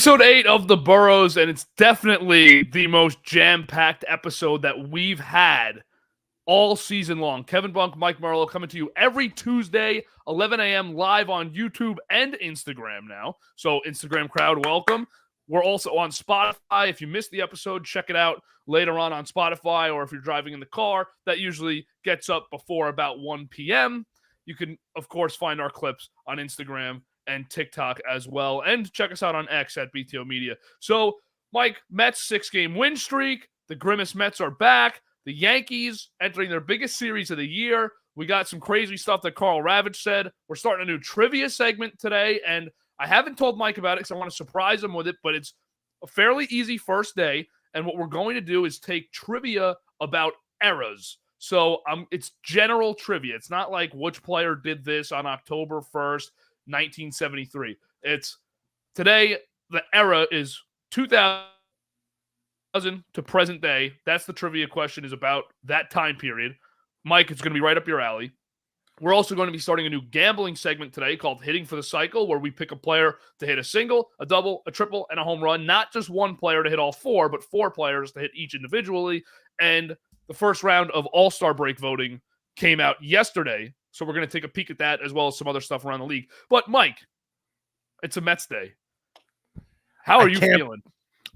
Episode 8 of The Burrows, and it's definitely the most jam-packed episode that we've had all season long. Kevin Bunk, Mike Marlowe coming to you every Tuesday, 11 a.m. live on YouTube and Instagram now. So Instagram crowd, welcome. We're also on Spotify. If you missed the episode, check it out later on Spotify, or if you're driving in the car, that usually gets up before about 1 p.m. You can, of course, find our clips on Instagram and TikTok as well. And check us out on X at BTO Media. So, Mike, Mets 6-game win streak. The Grimace Mets are back. The Yankees entering their biggest series of the year. We got some crazy stuff that Carl Ravitch said. We're starting a new trivia segment today, and I haven't told Mike about it because I want to surprise him with it, but it's a fairly easy first day, and what we're going to do is take trivia about eras. So it's general trivia. It's not like which player did this on October 1st, 1973. It's today, the era is 2000 to present day. That's the trivia question, is about that time period. Mike, it's going to be right up your alley. We're also going to be starting a new gambling segment today called Hitting for the Cycle, where we pick a player to hit a single, a double, a triple, and a home run. Not just one player to hit all four, but four players to hit each individually. And the first round of All-Star break voting came out yesterday, so we're going to take a peek at that as well as some other stuff around the league. But, Mike, it's a Mets day. How are you feeling?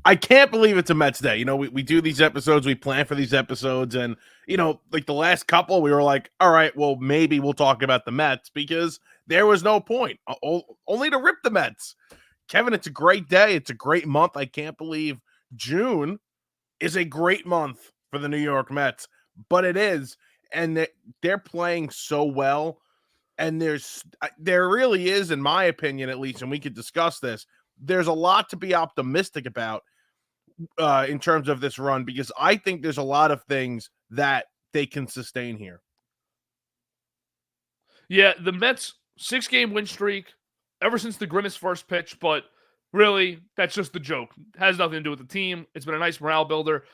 I can't believe it's a Mets day. You know, we do these episodes, we plan for these episodes, and, you know, like the last couple, we were like, all right, well, maybe we'll talk about the Mets because there was no point, only to rip the Mets. Kevin, it's a great day. It's a great month. I can't believe June is a great month for the New York Mets, but it is, and they're playing so well, and there really is, in my opinion at least, and we could discuss this, there's a lot to be optimistic about in terms of this run, because I think there's a lot of things that they can sustain here. Yeah, the Mets 6-game win streak ever since the Grimace first pitch, but really, that's just the joke. It has nothing to do with the team. It's been a nice morale builder.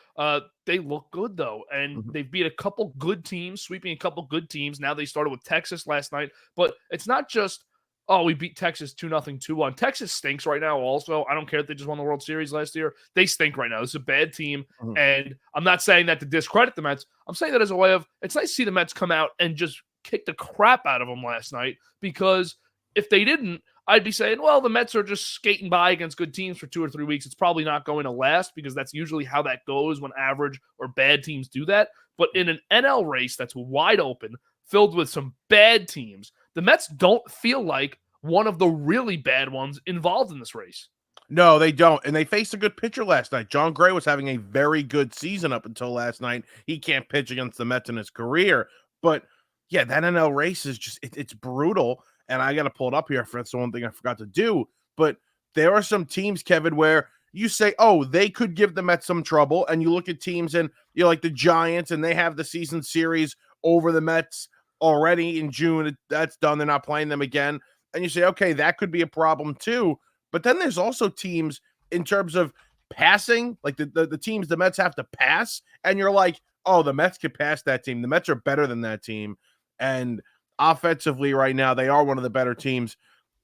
They look good, though, and they've beat a couple good teams, sweeping a couple good teams. Now they started with Texas last night, but it's not just, oh, we beat Texas 2-0, 2-1. Texas stinks right now also. I don't care if they just won the World Series last year. They stink right now. This is a bad team, and I'm not saying that to discredit the Mets. I'm saying that as a way of, it's nice to see the Mets come out and just kick the crap out of them last night, because if they didn't, I'd be saying, well, the Mets are just skating by against good teams for 2 or 3 weeks. It's probably not going to last, because that's usually how that goes when average or bad teams do that. But in an NL race that's wide open, filled with some bad teams, the Mets don't feel like one of the really bad ones involved in this race. No, they don't. And they faced a good pitcher last night. John Gray was having a very good season up until last night. He can't pitch against the Mets in his career. But, yeah, that NL race is just, it's brutal. And I got to pull it up here if that's the one thing I forgot to do. But there are some teams, Kevin, where you say, oh, they could give the Mets some trouble. And you look at teams and, you know, like the Giants, and they have the season series over the Mets already in June. That's done. They're not playing them again. And you say, okay, that could be a problem too. But then there's also teams in terms of passing, like the teams the Mets have to pass. And you're like, oh, the Mets could pass that team. The Mets are better than that team. And offensively right now, they are one of the better teams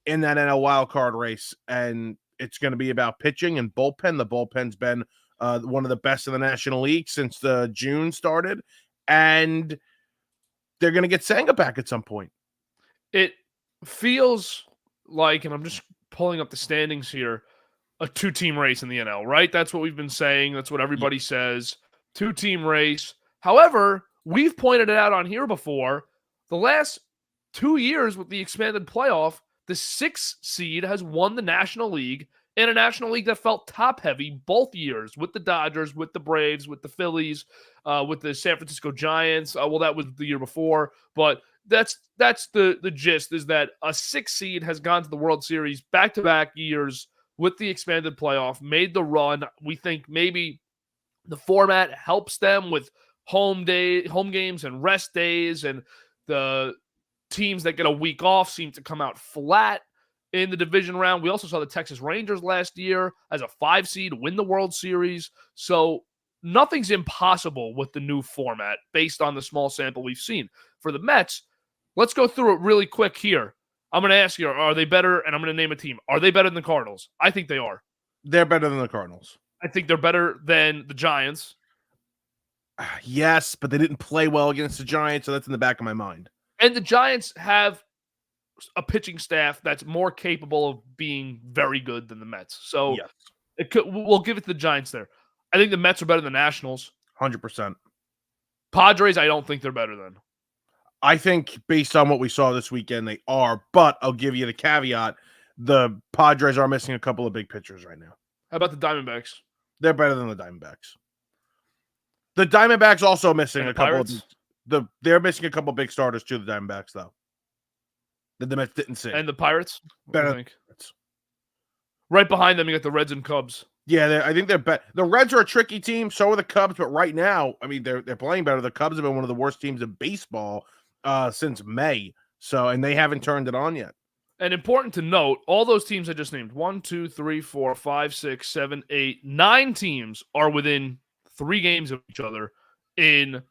in that NL wild card race. And it's going to be about pitching and bullpen. The bullpen's been one of the best in the National League since the June started. And they're going to get Senga back at some point. It feels like, and I'm just pulling up the standings here, a 2-team race in the NL, right? That's what we've been saying. That's what everybody says. 2-team race. However, we've pointed it out on here before. The last 2 years with the expanded playoff, the 6th seed has won the National League, in a National League that felt top-heavy both years, with the Dodgers, with the Braves, with the Phillies, with the San Francisco Giants. Well, that was the year before, but that's the gist, is that a 6th seed has gone to the World Series back-to-back years with the expanded playoff, made the run. We think maybe the format helps them with home games and rest days, and the teams that get a week off seem to come out flat in the division round. We also saw the Texas Rangers last year as a 5 seed win the World Series. So nothing's impossible with the new format based on the small sample we've seen. For the Mets, let's go through it really quick here. I'm going to ask you, are they better? And I'm going to name a team. Are they better than the Cardinals? I think they are. They're better than the Cardinals. I think they're better than the Giants. Yes, but they didn't play well against the Giants, so that's in the back of my mind. And the Giants have a pitching staff that's more capable of being very good than the Mets. So Yes, we'll give it to the Giants there. I think the Mets are better than the Nationals. 100%. Padres, I don't think they're better than. I think based on what we saw this weekend, they are, but I'll give you the caveat. The Padres are missing a couple of big pitchers right now. How about the Diamondbacks? They're better than the Diamondbacks. The Diamondbacks also missing And a the couple Pirates? they're missing a couple big starters too, the Diamondbacks, though. That the Mets didn't see. And the Pirates? What do you Better. think? Right behind them, you got the Reds and Cubs. Yeah, I think they're better. The Reds are a tricky team, so are the Cubs, but right now, I mean, they're playing better. The Cubs have been one of the worst teams in baseball since May. So, and they haven't turned it on yet. And important to note, all those teams I just named, 1, 2, 3, 4, 5, 6, 7, 8, 9 teams are within 3 games of each other in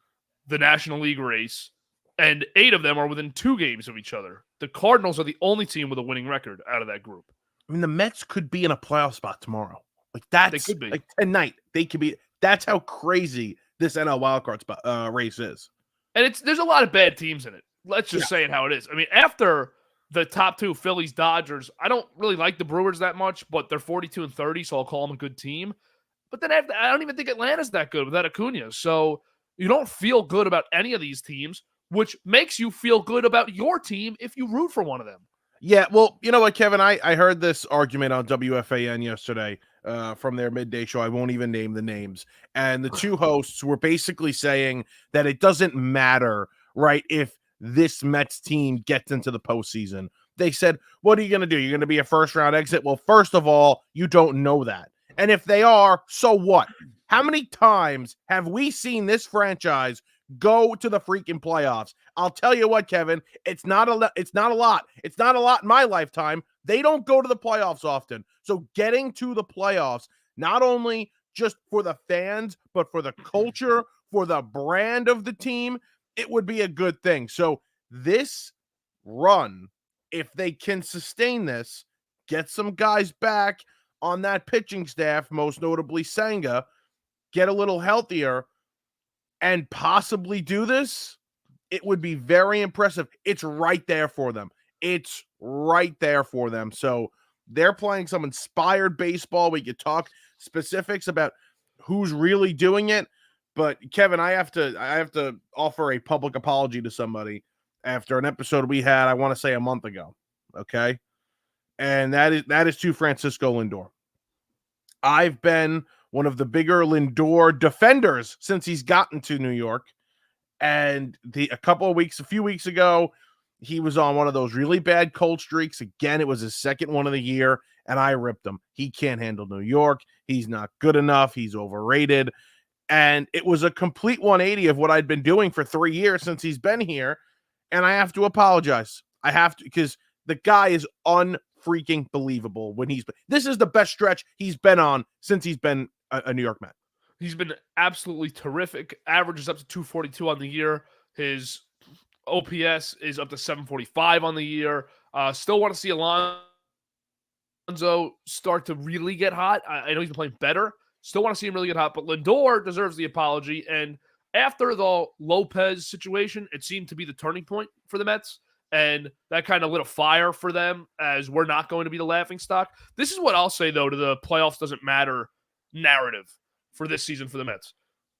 the National League race, and 8 of them are within 2 games of each other. The Cardinals are the only team with a winning record out of that group. I mean, the Mets could be in a playoff spot tomorrow. Like that's They could be. like tonight. They could be. That's how crazy this NL wildcard spot race is. And there's a lot of bad teams in it. Let's just say it how it is. I mean, after the top 2, Phillies, Dodgers, I don't really like the Brewers that much, but they're 42-30, so I'll call them a good team. But then after, I don't even think Atlanta's that good without Acuna. So you don't feel good about any of these teams, which makes you feel good about your team if you root for one of them. Yeah, well, you know what, Kevin? I heard this argument on WFAN yesterday from their midday show. I won't even name the names. And the two hosts were basically saying that it doesn't matter, right, if this Mets team gets into the postseason. They said, what are you going to do? You're going to be a first-round exit? Well, first of all, you don't know that. And if they are, so what? How many times have we seen this franchise go to the freaking playoffs? I'll tell you what, Kevin, it's not a lot. It's not a lot in my lifetime. They don't go to the playoffs often. So getting to the playoffs, not only just for the fans, but for the culture, for the brand of the team, it would be a good thing. So this run, if they can sustain this, get some guys back on that pitching staff, most notably Senga, get a little healthier, and possibly do this, it would be very impressive. It's right there for them. It's right there for them. So they're playing some inspired baseball. We could talk specifics about who's really doing it. But Kevin, I have to offer a public apology to somebody after an episode we had, I want to say a month ago. Okay. And that is to Francisco Lindor. I've been one of the bigger Lindor defenders since he's gotten to New York. And a few weeks ago, he was on one of those really bad cold streaks. Again, it was his second one of the year, and I ripped him. He can't handle New York. He's not good enough. He's overrated. And it was a complete 180 of what I'd been doing for 3 years since he's been here. And I have to apologize. I have to, because the guy is unfreaking believable when this is the best stretch he's been on since he's been a New York Met. He's been absolutely terrific. Averages up to 242 on the year. His OPS is up to 745 on the year. Still want to see Alonso start to really get hot. I know he's been playing better. Still want to see him really get hot. But Lindor deserves the apology. And after the Lopez situation, it seemed to be the turning point for the Mets. And that kind of lit a fire for them as we're not going to be the laughingstock. This is what I'll say, though, to the playoffs doesn't matter narrative for this season for the Mets.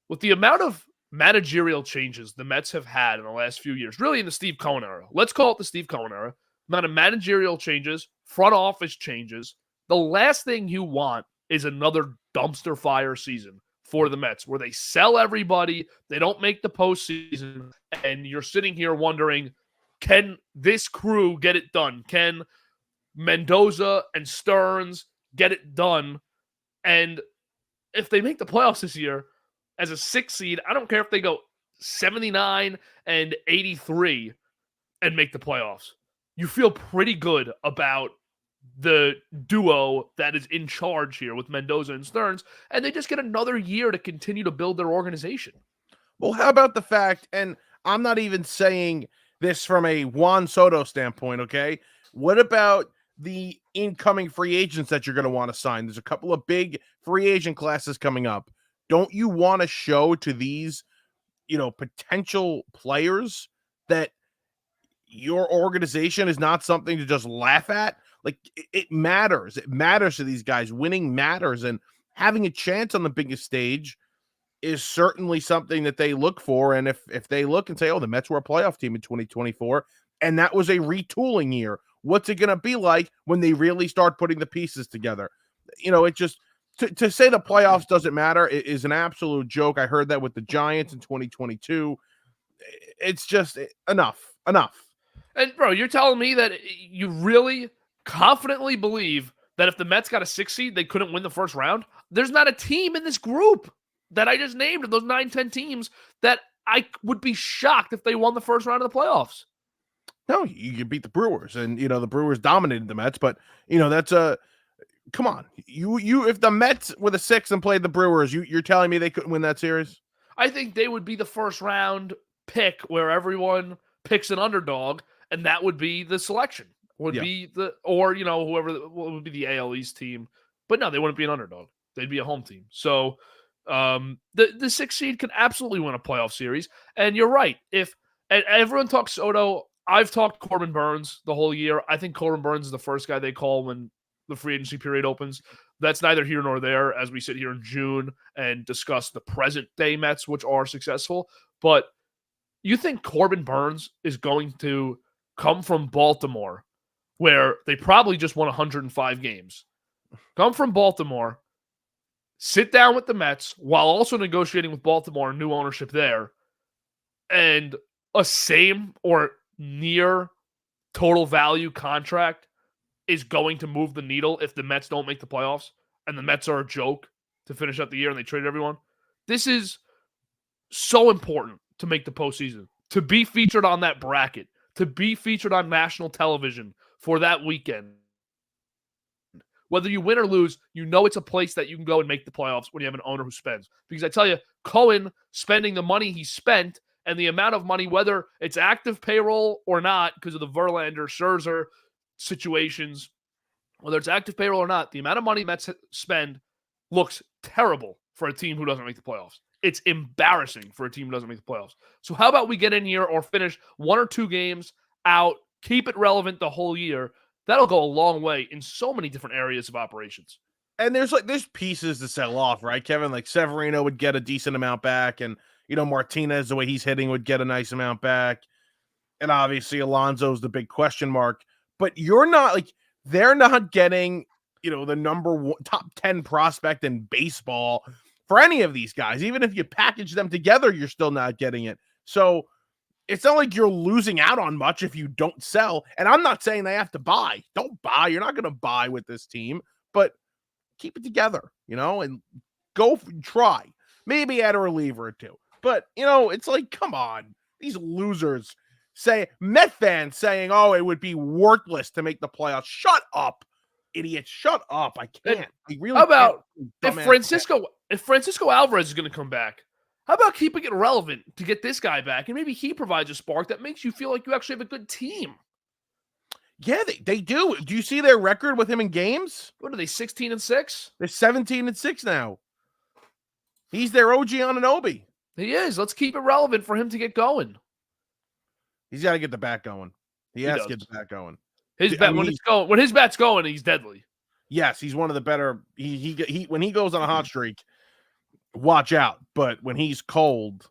With the amount of managerial changes the Mets have had in the last few years, really in the Steve Cohen era, let's call it the Steve Cohen era, amount of managerial changes, front office changes, the last thing you want is another dumpster fire season for the Mets where they sell everybody, they don't make the postseason, and you're sitting here wondering, can this crew get it done? Can Mendoza and Stearns get it done? And if they make the playoffs this year as a 6 seed, I don't care if they go 79 and 83 and make the playoffs. You feel pretty good about the duo that is in charge here with Mendoza and Stearns, and they just get another year to continue to build their organization. Well, how about the fact, and I'm not even saying this from a Juan Soto standpoint, okay? What about the incoming free agents that you're going to want to sign. There's a couple of big free agent classes coming up. Don't you want to show to these, potential players that your organization is not something to just laugh at? Like, it matters. It matters to these guys. Winning matters, and having a chance on the biggest stage is certainly something that they look for. And if they look and say, oh, the Mets were a playoff team in 2024, and that was a retooling year, what's it going to be like when they really start putting the pieces together? It just, to say the playoffs doesn't matter is an absolute joke. I heard that with the Giants in 2022. It's just enough. And bro, you're telling me that you really confidently believe that if the Mets got a 6 seed, they couldn't win the first round? There's not a team in this group that I just named, those 9-10 teams, that I would be shocked if they won the first round of the playoffs. No, you beat the Brewers, and the Brewers dominated the Mets, but that's come on. You if the Mets with a 6 and played the Brewers, you're telling me they couldn't win that series? I think they would be the first round pick where everyone picks an underdog, and that would be the selection. Be whoever would be the AL East team. But no, they wouldn't be an underdog. They'd be a home team. So the 6 seed can absolutely win a playoff series. And you're right. And everyone talks Soto, I've talked Corbin Burns the whole year. I think Corbin Burns is the first guy they call when the free agency period opens. That's neither here nor there as we sit here in June and discuss the present day Mets, which are successful. But you think Corbin Burns is going to come from Baltimore, where they probably just won 105 games, come from Baltimore, sit down with the Mets while also negotiating with Baltimore new ownership there, and a same or near total value contract is going to move the needle if the Mets don't make the playoffs and the Mets are a joke to finish out the year and they traded everyone? This is so important to make the postseason, to be featured on that bracket, to be featured on national television for that weekend. Whether you win or lose, it's a place that you can go and make the playoffs when you have an owner who spends. Because I tell you, Cohen spending the money he spent and the amount of money, whether it's active payroll or not, because of the Verlander, Scherzer situations, whether it's active payroll or not, the amount of money Mets spend looks terrible for a team who doesn't make the playoffs. It's embarrassing for a team who doesn't make the playoffs. So how about we get in here or finish 1 or 2 games out, keep it relevant the whole year? That'll go a long way in so many different areas of operations. And there's pieces to sell off, right, Kevin? Like Severino would get a decent amount back, and Martinez, the way he's hitting, would get a nice amount back. And obviously Alonso's the big question mark. But they're not getting, the number 1 top 10 prospect in baseball for any of these guys. Even if you package them together, you're still not getting it. So it's not like you're losing out on much if you don't sell. And I'm not saying they have to buy. Don't buy. You're not going to buy with this team, but keep it together, and go try. Maybe add a reliever or 2. But, it's like, come on. These losers Met fans saying, oh, it would be worthless to make the playoffs. Shut up, idiots. Shut up. I can't. How about if Francisco Alvarez is going to come back? How about keeping it relevant to get this guy back? And maybe he provides a spark that makes you feel like you actually have a good team. Yeah, they do. Do you see their record with him in games? What are they, 16-6? They're 17-6 now. He's their OG Anunoby. He is. Let's keep it relevant for him to get going. He's got to get the bat going. He has to get the bat going. When his bat's going, he's deadly. Yes, he's one of the better. He when he goes on a hot streak, watch out. But when he's cold,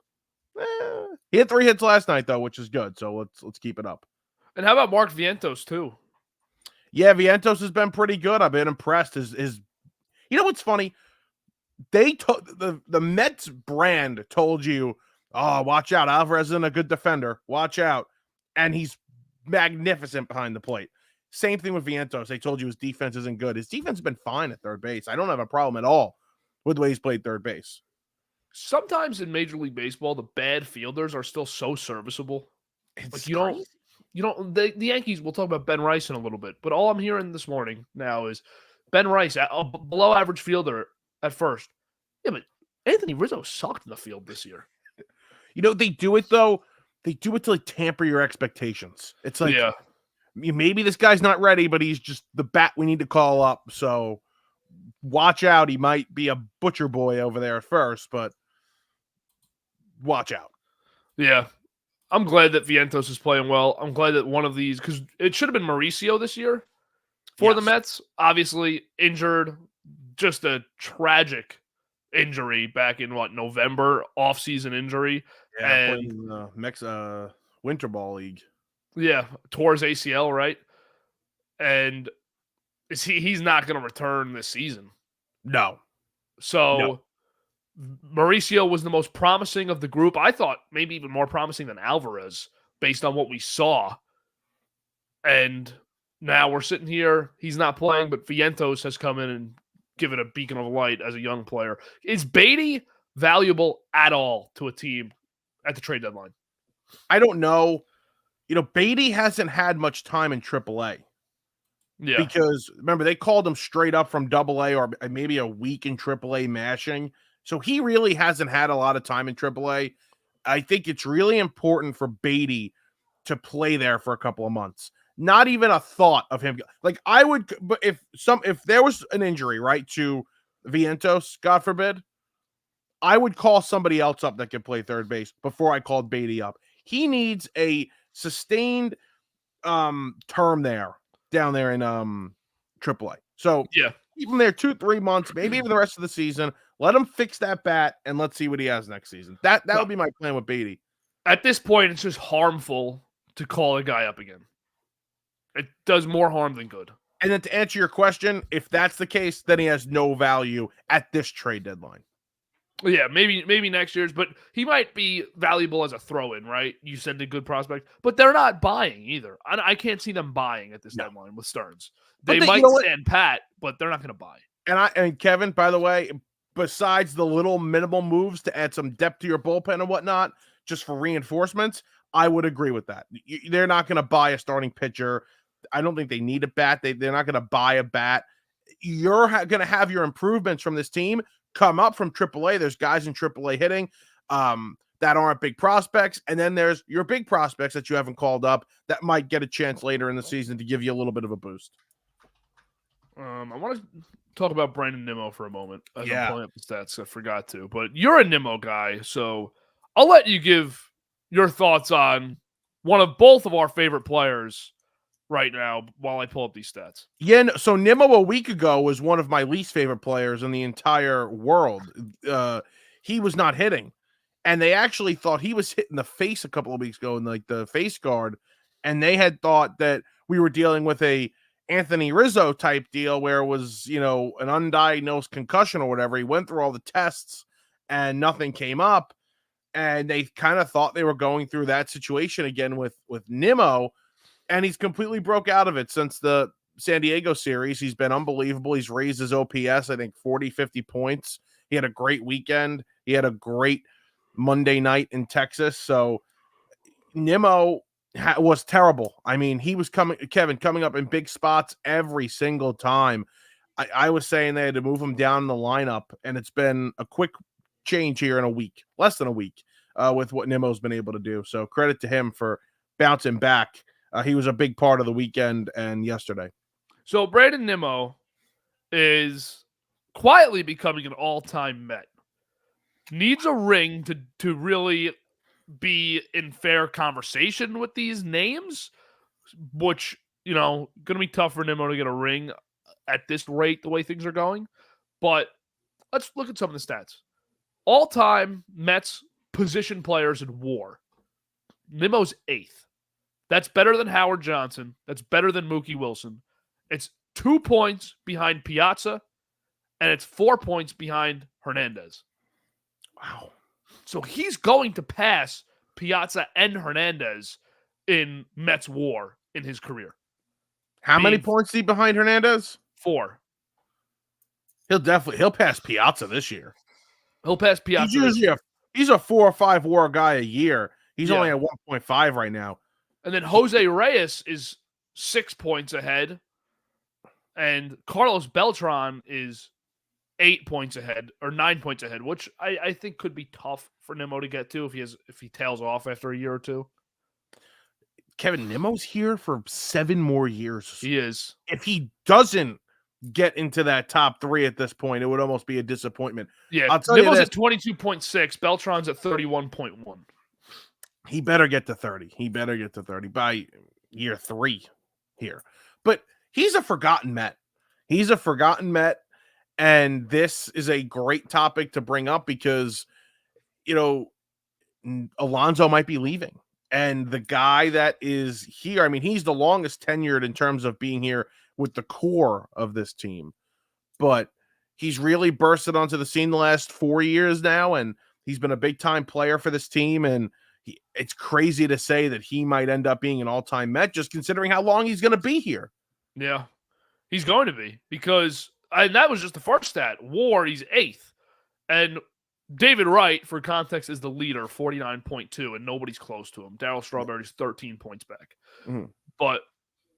he had 3 hits last night though, which is good. So let's keep it up. And how about Mark Vientos too? Yeah, Vientos has been pretty good. I've been impressed. His you know what's funny? They told the Mets brand told you, oh, watch out. Alvarez isn't a good defender. Watch out. And he's magnificent behind the plate. Same thing with Vientos. They told you his defense isn't good. His defense has been fine at third base. I don't have a problem at all with the way he's played third base. Sometimes in Major League Baseball, the bad fielders are still so serviceable. It's the Yankees, we'll talk about Ben Rice in a little bit, but all I'm hearing this morning now is Ben Rice, a below average fielder at first. Yeah, but Anthony Rizzo sucked in the field this year. They do it though. They do it to tamper your expectations. It's like, maybe this guy's not ready, but he's just the bat we need to call up. So watch out. He might be a butcher boy over there at first, but watch out. Yeah. I'm glad that Vientos is playing well. I'm glad that one of these, because it should have been Mauricio this year for the Mets. Obviously injured, just a tragic injury back in November, off-season injury. Yeah, and playing the Winter Ball League. Yeah, tore his ACL, right? And he's not going to return this season. No. So Mauricio was the most promising of the group. I thought maybe even more promising than Alvarez based on what we saw. And now we're sitting here. He's not playing, but Vientos has come in and given a beacon of light as a young player. Is Beatty valuable at all to a team at the trade deadline? I don't know. Beatty hasn't had much time in AAA. Yeah. Because remember, they called him straight up from AA or maybe a week in AAA mashing. So he really hasn't had a lot of time in AAA. I think it's really important for Beatty to play there for a couple of months. Not even a thought of him. Like I would, but if there was an injury, right, to Vientos, God forbid, I would call somebody else up that could play third base before I called Beatty up. He needs a sustained term down there in AAA. So yeah, keep him there 2-3 months, maybe even the rest of the season. Let him fix that bat, and let's see what he has next season. That would be my plan with Beatty. At this point, it's just harmful to call a guy up again. It does more harm than good. And then to answer your question, if that's the case, then he has no value at this trade deadline. Yeah, maybe next year's, but he might be valuable as a throw-in, right? You said a good prospect, but they're not buying either. I can't see them buying at this deadline with Stearns. They might stand pat, but they're not going to buy. And Kevin, by the way, besides the little minimal moves to add some depth to your bullpen and whatnot, just for reinforcements, I would agree with that. They're not going to buy a starting pitcher. I don't think they need a bat. They're not going to buy a bat. You're going to have your improvements from this team come up from AAA. There's guys in AAA hitting that aren't big prospects. And then there's your big prospects that you haven't called up that might get a chance later in the season to give you a little bit of a boost. I want to talk about Brandon Nimmo for a moment. I'm pulling up the stats. I forgot to. But you're a Nimmo guy, so I'll let you give your thoughts on both of our favorite players right now while I pull up these stats. Yeah, so Nimmo a week ago was one of my least favorite players in the entire world. He was not hitting, and they actually thought he was hit in the face a couple of weeks ago in like the face guard, and they had thought that we were dealing with a Anthony Rizzo type deal where it was, an undiagnosed concussion or whatever. He went through all the tests and nothing came up, and they kind of thought they were going through that situation again with Nimmo. And he's completely broke out of it since the San Diego series. He's been unbelievable. He's raised his OPS, I think, 40, 50 points. He had a great weekend. He had a great Monday night in Texas. So Nimmo was terrible. I mean, he was coming up in big spots every single time. I was saying they had to move him down in the lineup, and it's been a quick change here in a week, less than a week, with what Nimmo's been able to do. So credit to him for bouncing back. He was a big part of the weekend and yesterday. So Brandon Nimmo is quietly becoming an all-time Met. Needs a ring to really be in fair conversation with these names, which, going to be tough for Nimmo to get a ring at this rate, the way things are going. But let's look at some of the stats. All-time Mets position players in WAR. Nimmo's 8th. That's better than Howard Johnson. That's better than Mookie Wilson. It's 2 points behind Piazza, and it's 4 points behind Hernandez. Wow. So he's going to pass Piazza and Hernandez in Mets WAR in his career. How many points is he behind Hernandez? 4. He'll pass Piazza this year. He'll pass Piazza. He's a 4 or 5 WAR guy a year. He's only at 1.5 right now. And then Jose Reyes is 6 points ahead. And Carlos Beltran is 8 points ahead or 9 points ahead, which I think could be tough for Nimmo to get to if he tails off after a year or two. Kevin, Nemo's here for 7 more years. He is. If he doesn't get into that top 3 at this point, it would almost be a disappointment. Yeah, I'll tell you Nimmo's this. at 22.6. Beltran's at 31.1. He better get to 30. He better get to 30 by year 3 here. But he's a forgotten Met. He's a forgotten Met. And this is a great topic to bring up because, Alonso might be leaving. And the guy that is here, I mean, he's the longest tenured in terms of being here with the core of this team. But he's really bursted onto the scene the last 4 years now. And he's been a big time player for this team. And it's crazy to say that he might end up being an all-time Met just considering how long he's going to be here. Yeah, he's going to be because and that was just the first stat. WAR, he's 8th. And David Wright, for context, is the leader, 49.2, and nobody's close to him. Darryl Strawberry's 13 points back. Mhm. But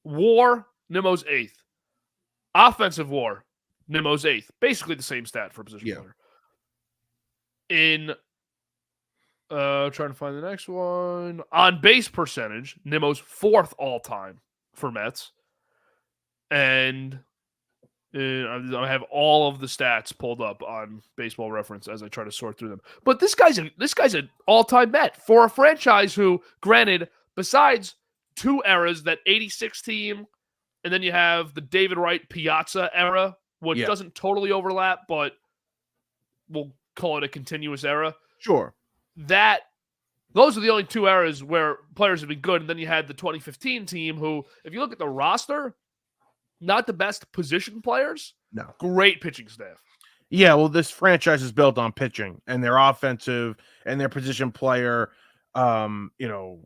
WAR, Nimmo's 8th. Offensive WAR, Nimmo's 8th. Basically the same stat for a position player. In trying to find the next one. On base percentage, Nimmo's 4th all-time for Mets. And I have all of the stats pulled up on Baseball Reference as I try to sort through them. But this guy's an all-time Met for a franchise who, granted, besides 2 eras, that 86 team, and then you have the David Wright Piazza era, which doesn't totally overlap, but we'll call it a continuous era. Sure. Those are the only 2 eras where players have been good. And then you had the 2015 team who, if you look at the roster, not the best position players. No. Great pitching staff. Yeah, well, this franchise is built on pitching and their offensive and their position player. The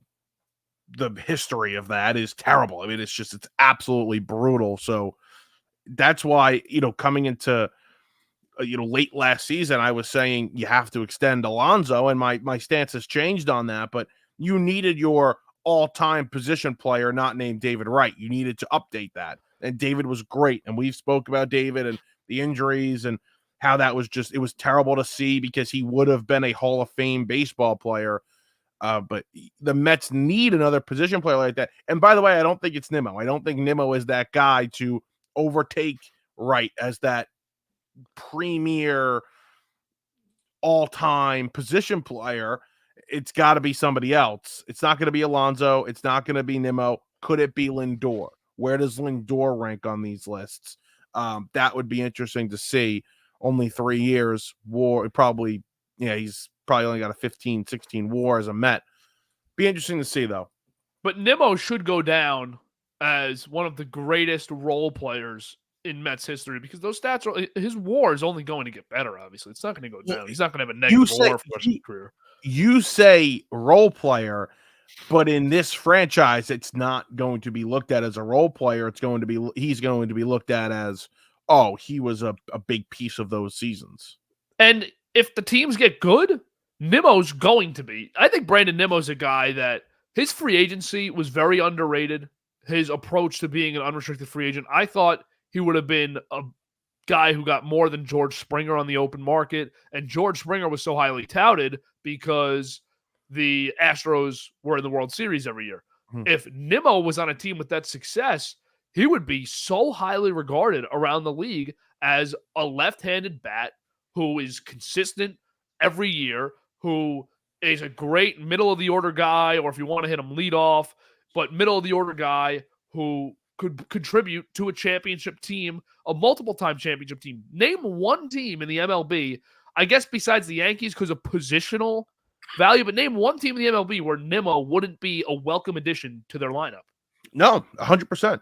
history of that is terrible. I mean, it's absolutely brutal. So that's why, coming into late last season, I was saying you have to extend Alonso, and my stance has changed on that. But you needed your all-time position player, not named David Wright. You needed to update that, and David was great. And we've spoke about David and the injuries and how that was it was terrible to see because he would have been a Hall of Fame baseball player. But the Mets need another position player like that. And by the way, I don't think it's Nimmo. I don't think Nimmo is that guy to overtake Wright as that premier all-time position player. It's got to be somebody else. It's not going to be Alonso. It's not going to be Nimmo. Could it be Lindor? Where does Lindor rank on these lists? That would be interesting to see. Only 3 years. WAR probably, he's probably only got a 15, 16 WAR as a Met. Be interesting to see, though. But Nimmo should go down as one of the greatest role players in Mets history because those stats his WAR is only going to get better. Obviously, it's not going to go down. He's not going to have a negative WAR for the rest of his career. You say role player, but in this franchise, it's not going to be looked at as a role player. He's going to be looked at as, he was a big piece of those seasons. And if the teams get good, Nimmo's going to be. I think Brandon Nimmo's a guy that his free agency was very underrated. His approach to being an unrestricted free agent, I thought he would have been a guy who got more than George Springer on the open market. And George Springer was so highly touted because the Astros were in the World Series every year. If Nimmo was on a team with that success, he would be so highly regarded around the league as a left-handed bat who is consistent every year, who is a great middle-of-the-order guy, or if you want to hit him lead off, but middle-of-the-order guy who could contribute to a championship team, a multiple-time championship team. Name one team in the MLB, I guess besides the Yankees because of positional value, but name one team in the MLB where Nimmo wouldn't be a welcome addition to their lineup. No, 100%.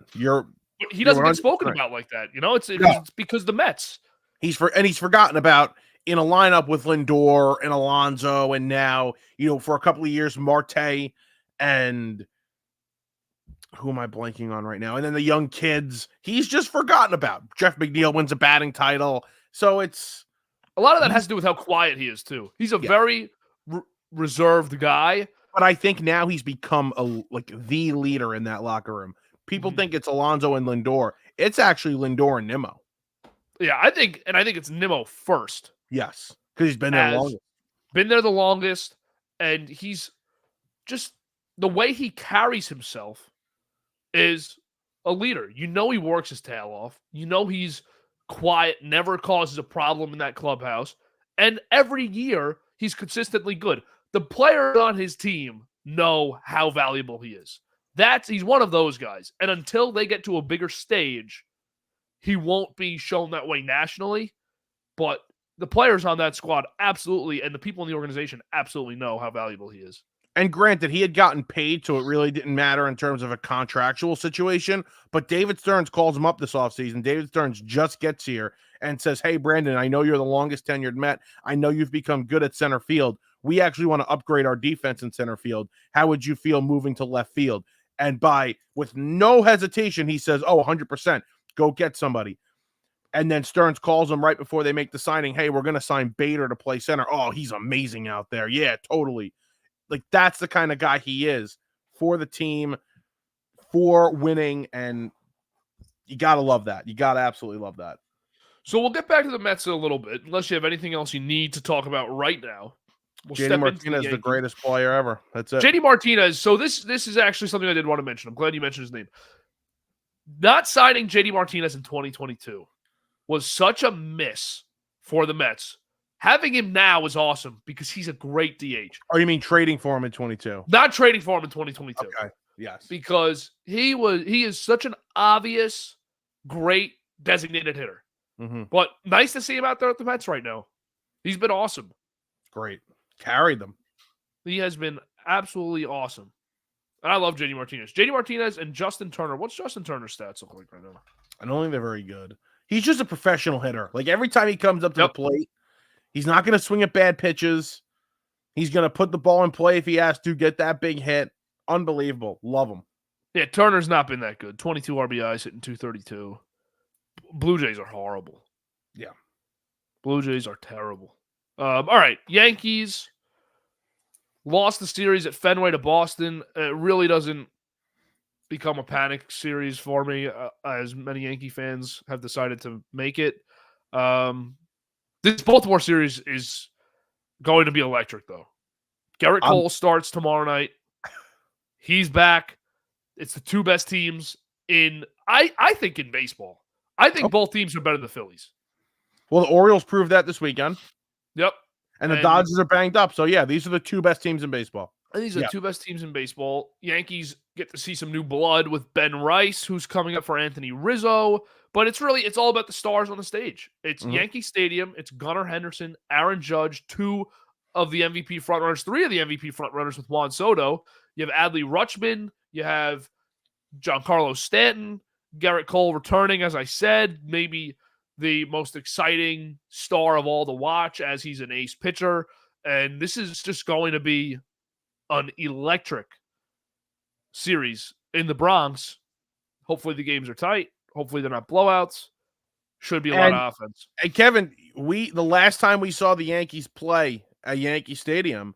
He doesn't get spoken about like that. It's because the Mets. He's forgotten about in a lineup with Lindor and Alonso, and now, for a couple of years, Marte and who am I blanking on right now? And then the young kids, he's just forgotten about. Jeff McNeil wins a batting title. So it's a lot of that has to do with how quiet he is too. He's a very reserved guy. But I think now he's become the leader in that locker room. People think it's Alonso and Lindor. It's actually Lindor and Nimmo. Yeah, I think it's Nimmo first. Yes, because he's been there the longest. Been there the longest, and he's just the way he carries himself is a leader. You know he works his tail off. You know he's quiet, never causes a problem in that clubhouse. And every year, he's consistently good. The players on his team know how valuable he is. He's one of those guys. And until they get to a bigger stage, he won't be shown that way nationally. But the players on that squad absolutely, and the people in the organization absolutely know how valuable he is. And granted, he had gotten paid, so it really didn't matter in terms of a contractual situation. But David Stearns calls him up this offseason. David Stearns just gets here and says, hey, Brandon, I know you're the longest tenured Met. I know you've become good at center field. We actually want to upgrade our defense in center field. How would you feel moving to left field? And with no hesitation, he says, 100%, go get somebody. And then Stearns calls him right before they make the signing. Hey, we're going to sign Bader to play center. Oh, he's amazing out there. Yeah, totally. Like, that's the kind of guy he is for the team, for winning, and you got to love that. You got to absolutely love that. So we'll get back to the Mets in a little bit, unless you have anything else you need to talk about right now. JD Martinez is the greatest player ever. That's it. JD Martinez. So this is actually something I did want to mention. I'm glad you mentioned his name. Not signing JD Martinez in 2022 was such a miss for the Mets. Having him now is awesome because he's a great DH. Oh, you mean trading for him in 22? Not trading for him in 2022. Okay. Yes. Because he is such an obvious, great designated hitter. Mm-hmm. But nice to see him out there at the Mets right now. He's been awesome. Great. Carried them. He has been absolutely awesome. And I love JD Martinez. JD Martinez and Justin Turner. What's Justin Turner's stats look like right now? I don't think they're very good. He's just a professional hitter. Like, every time he comes up to the plate, he's not going to swing at bad pitches. He's going to put the ball in play if he has to, get that big hit. Unbelievable. Love him. Yeah, Turner's not been that good. 22 RBIs, hitting 232. Blue Jays are horrible. Yeah. Blue Jays are terrible. All right, Yankees lost the series at Fenway to Boston. It really doesn't become a panic series for me, as many Yankee fans have decided to make it. This Baltimore series is going to be electric, though. Garrett Cole starts tomorrow night. He's back. It's the two best teams I think in baseball. I think both teams are better than the Phillies. Well, the Orioles proved that this weekend. Yep. And the Dodgers are banged up. So, yeah, these are the two best teams in baseball. And these are the two best teams in baseball. Yankees get to see some new blood with Ben Rice, who's coming up for Anthony Rizzo. But it's all about the stars on the stage. It's Yankee Stadium. It's Gunnar Henderson, Aaron Judge, two of the MVP frontrunners, three of the MVP frontrunners with Juan Soto. You have Adley Rutschman. You have Giancarlo Stanton. Garrett Cole returning, as I said, maybe the most exciting star of all to watch as he's an ace pitcher. And this is just going to be an electric series in the Bronx. Hopefully the games are tight. Hopefully they're not blowouts. Should be a lot of offense. And Kevin, the last time we saw the Yankees play at Yankee Stadium,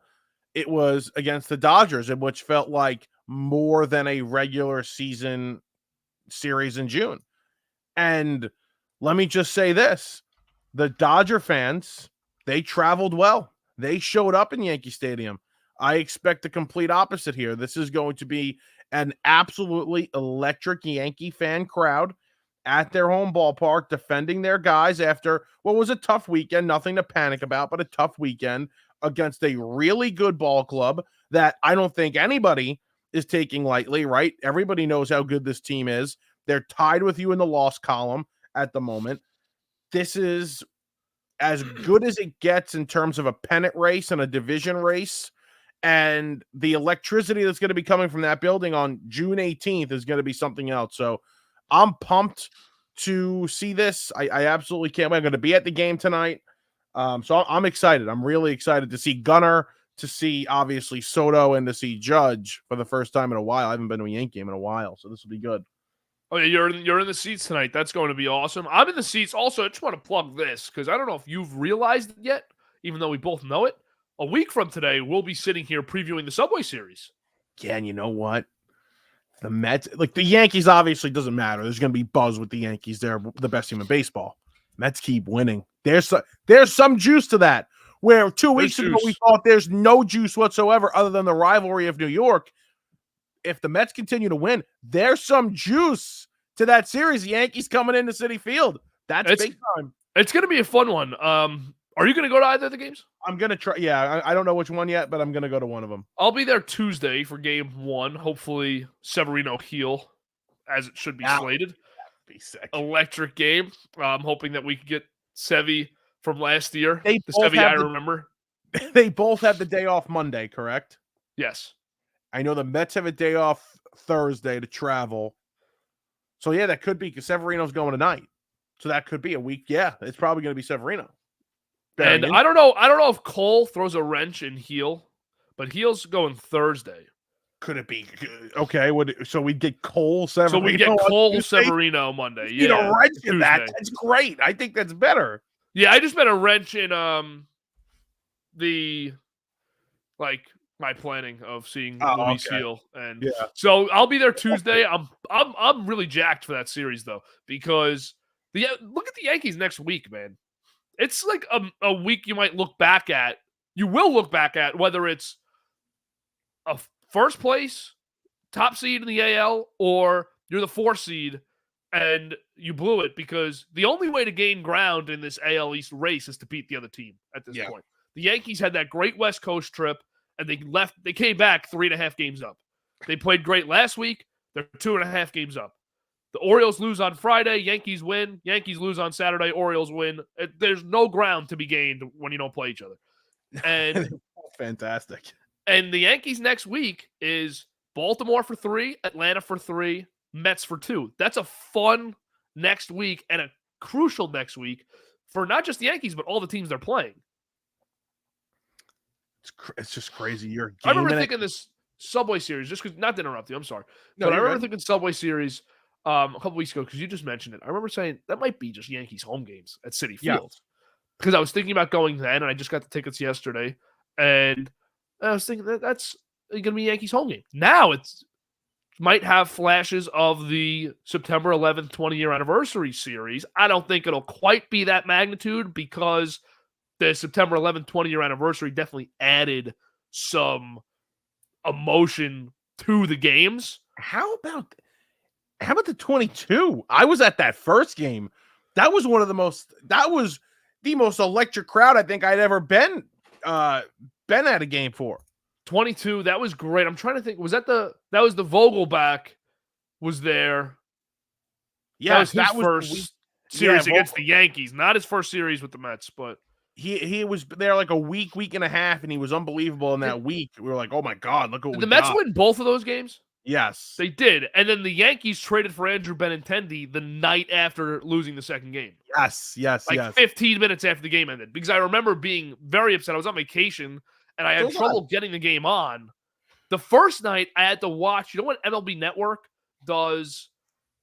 it was against the Dodgers, in which felt like more than a regular season series in June. And let me just say this. The Dodger fans, they traveled well. They showed up in Yankee Stadium. I expect the complete opposite here. This is going to be an absolutely electric Yankee fan crowd at their home ballpark, defending their guys after what was a tough weekend, nothing to panic about, but a tough weekend against a really good ball club that I don't think anybody is taking lightly, right? Everybody knows how good this team is. They're tied with you in the loss column at the moment. This is as good as it gets in terms of a pennant race and a division race. And the electricity that's going to be coming from that building on June 18th is going to be something else. So I'm pumped to see this. I absolutely can't wait. I'm going to be at the game tonight. So I'm excited. I'm really excited to see Gunnar, to see obviously Soto, and to see Judge for the first time in a while. I haven't been to a Yankee game in a while, so this will be good. Oh, yeah, you're in the seats tonight. That's going to be awesome. I'm in the seats. Also, I just want to plug this because I don't know if you've realized it yet, even though we both know it. A week from today, we'll be sitting here previewing the Subway Series. Yeah, and you know what? The Mets, like the Yankees, obviously doesn't matter. There's going to be buzz with the Yankees. They're the best team in baseball. Mets keep winning. There's some juice to that. Where 2 weeks ago we thought there's no juice whatsoever other than the rivalry of New York. if the Mets continue to win, there's some juice to that series. The Yankees coming into Citi Field. That's big time. It's going to be a fun one. Are you going to go to either of the games? I'm going to try. Yeah, I don't know which one yet, but I'm going to go to one of them. I'll be there Tuesday for game 1. Hopefully, Severino heel, as it should be slated. Be sick. Electric game. I'm hoping that we can get Sevy from last year. The Sevy I remember. They both have the day off Monday, correct? Yes. I know the Mets have a day off Thursday to travel. So, yeah, that could be because Severino's going tonight. So that could be a week. Yeah, it's probably going to be Severino. And I don't know if Cole throws a wrench in heel, but heel's going Thursday. Could it be? Okay, so we get Cole Severino. So we get Cole Severino Monday. You know, wrench in that. That's great. I think that's better. Yeah, I just bet a wrench in my planning of seeing Luis heel, and so I'll be there Tuesday. I'm really jacked for that series though, because look at the Yankees next week, man. It's like a week you might look back at. You will look back at whether it's a first place top seed in the AL or you're the 4th seed and you blew it, because the only way to gain ground in this AL East race is to beat the other team at this point. The Yankees had that great West Coast trip and they came back 3.5 games up. They played great last week. They're 2.5 games up. The Orioles lose on Friday. Yankees win. Yankees lose on Saturday. Orioles win. There's no ground to be gained when you don't play each other. And fantastic. And the Yankees next week is Baltimore for 3, Atlanta for 3, Mets for 2. That's a fun next week and a crucial next week for not just the Yankees, but all the teams they're playing. It's just crazy. I remember thinking this Subway Series, just because, not to interrupt you, I'm sorry. No, but I remember thinking Subway Series a couple weeks ago, because you just mentioned it. I remember saying that might be just Yankees home games at Citi Field. Because I was thinking about going then, and I just got the tickets yesterday. And I was thinking that's going to be Yankees home game. Now it's might have flashes of the September 11th 20-year anniversary series. I don't think it'll quite be that magnitude, because the September 11th 20-year anniversary definitely added some emotion to the games. How about the 22? I was at that first game. That was the most electric crowd I think I'd ever been at a game for. 22, that was great. I'm trying to think, that was the Vogelback was there. Yeah, that was his first series against the Yankees, not his first series with the Mets, but he was there like a week and a half, and he was unbelievable in that week. We were like, oh my God, look what the Mets win both of those games? Yes. They did. And then the Yankees traded for Andrew Benintendi the night after losing the second game. Yes. 15 minutes after the game ended. Because I remember being very upset. I was on vacation, and I had trouble getting the game on. The first night, I had to watch. You know what MLB Network does?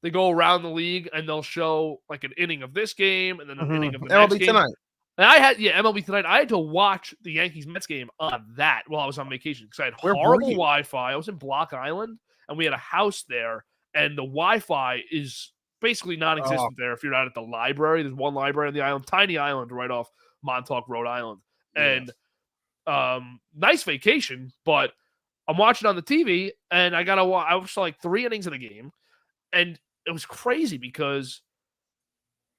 They go around the league, and they'll show like an inning of this game, and then an inning of the next game. Tonight. And I had, MLB Tonight. I had to watch the Yankees-Mets game on that while I was on vacation, because I had horrible Wi-Fi. I was in Block Island, and we had a house there, and the Wi-Fi is basically non-existent there if you're not at the library. There's one library on the island, tiny island right off Montauk, Rhode Island. And nice vacation, but I'm watching on the TV, and I watched like 3 innings of the game, and it was crazy because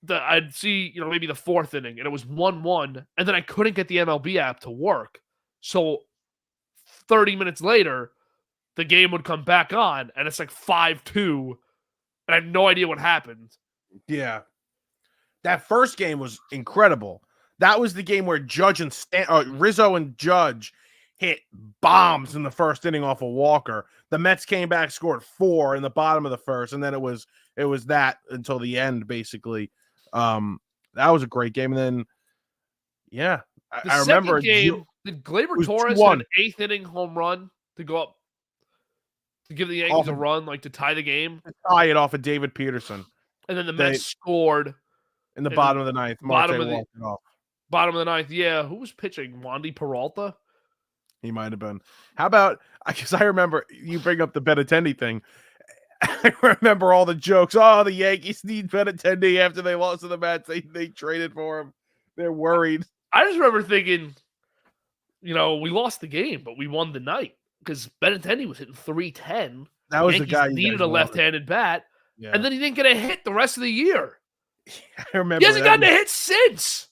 I'd see, maybe the 4th inning, and it was 1-1, and then I couldn't get the MLB app to work. So 30 minutes later, the game would come back on, and it's like 5-2, and I have no idea what happened. Yeah. That first game was incredible. That was the game where Rizzo and Judge hit bombs in the first inning off of Walker. The Mets came back, scored 4 in the bottom of the first, and then it was that until the end, basically. That was a great game. And then, I remember game. Did Gleyber Torres hit an 8th inning home run to go up to give the Yankees a run, like to tie the game? Tie it off of David Peterson. And then the Mets scored in the bottom of the 9th. Bottom of the 9th, yeah. Who was pitching? Wandy Peralta? He might have been. How about, because I remember you bring up the Benintendi thing. I remember all the jokes. Oh, the Yankees need Benintendi after they lost to the Mets. They traded for him. They're worried. I just remember thinking, we lost the game, but we won the night. because Benintendi was hitting 310. That was the Yankees guy you needed guys a wanted. left-handed bat, Yeah. and then he didn't get a hit the rest of the year. I remember He hasn't gotten a hit since.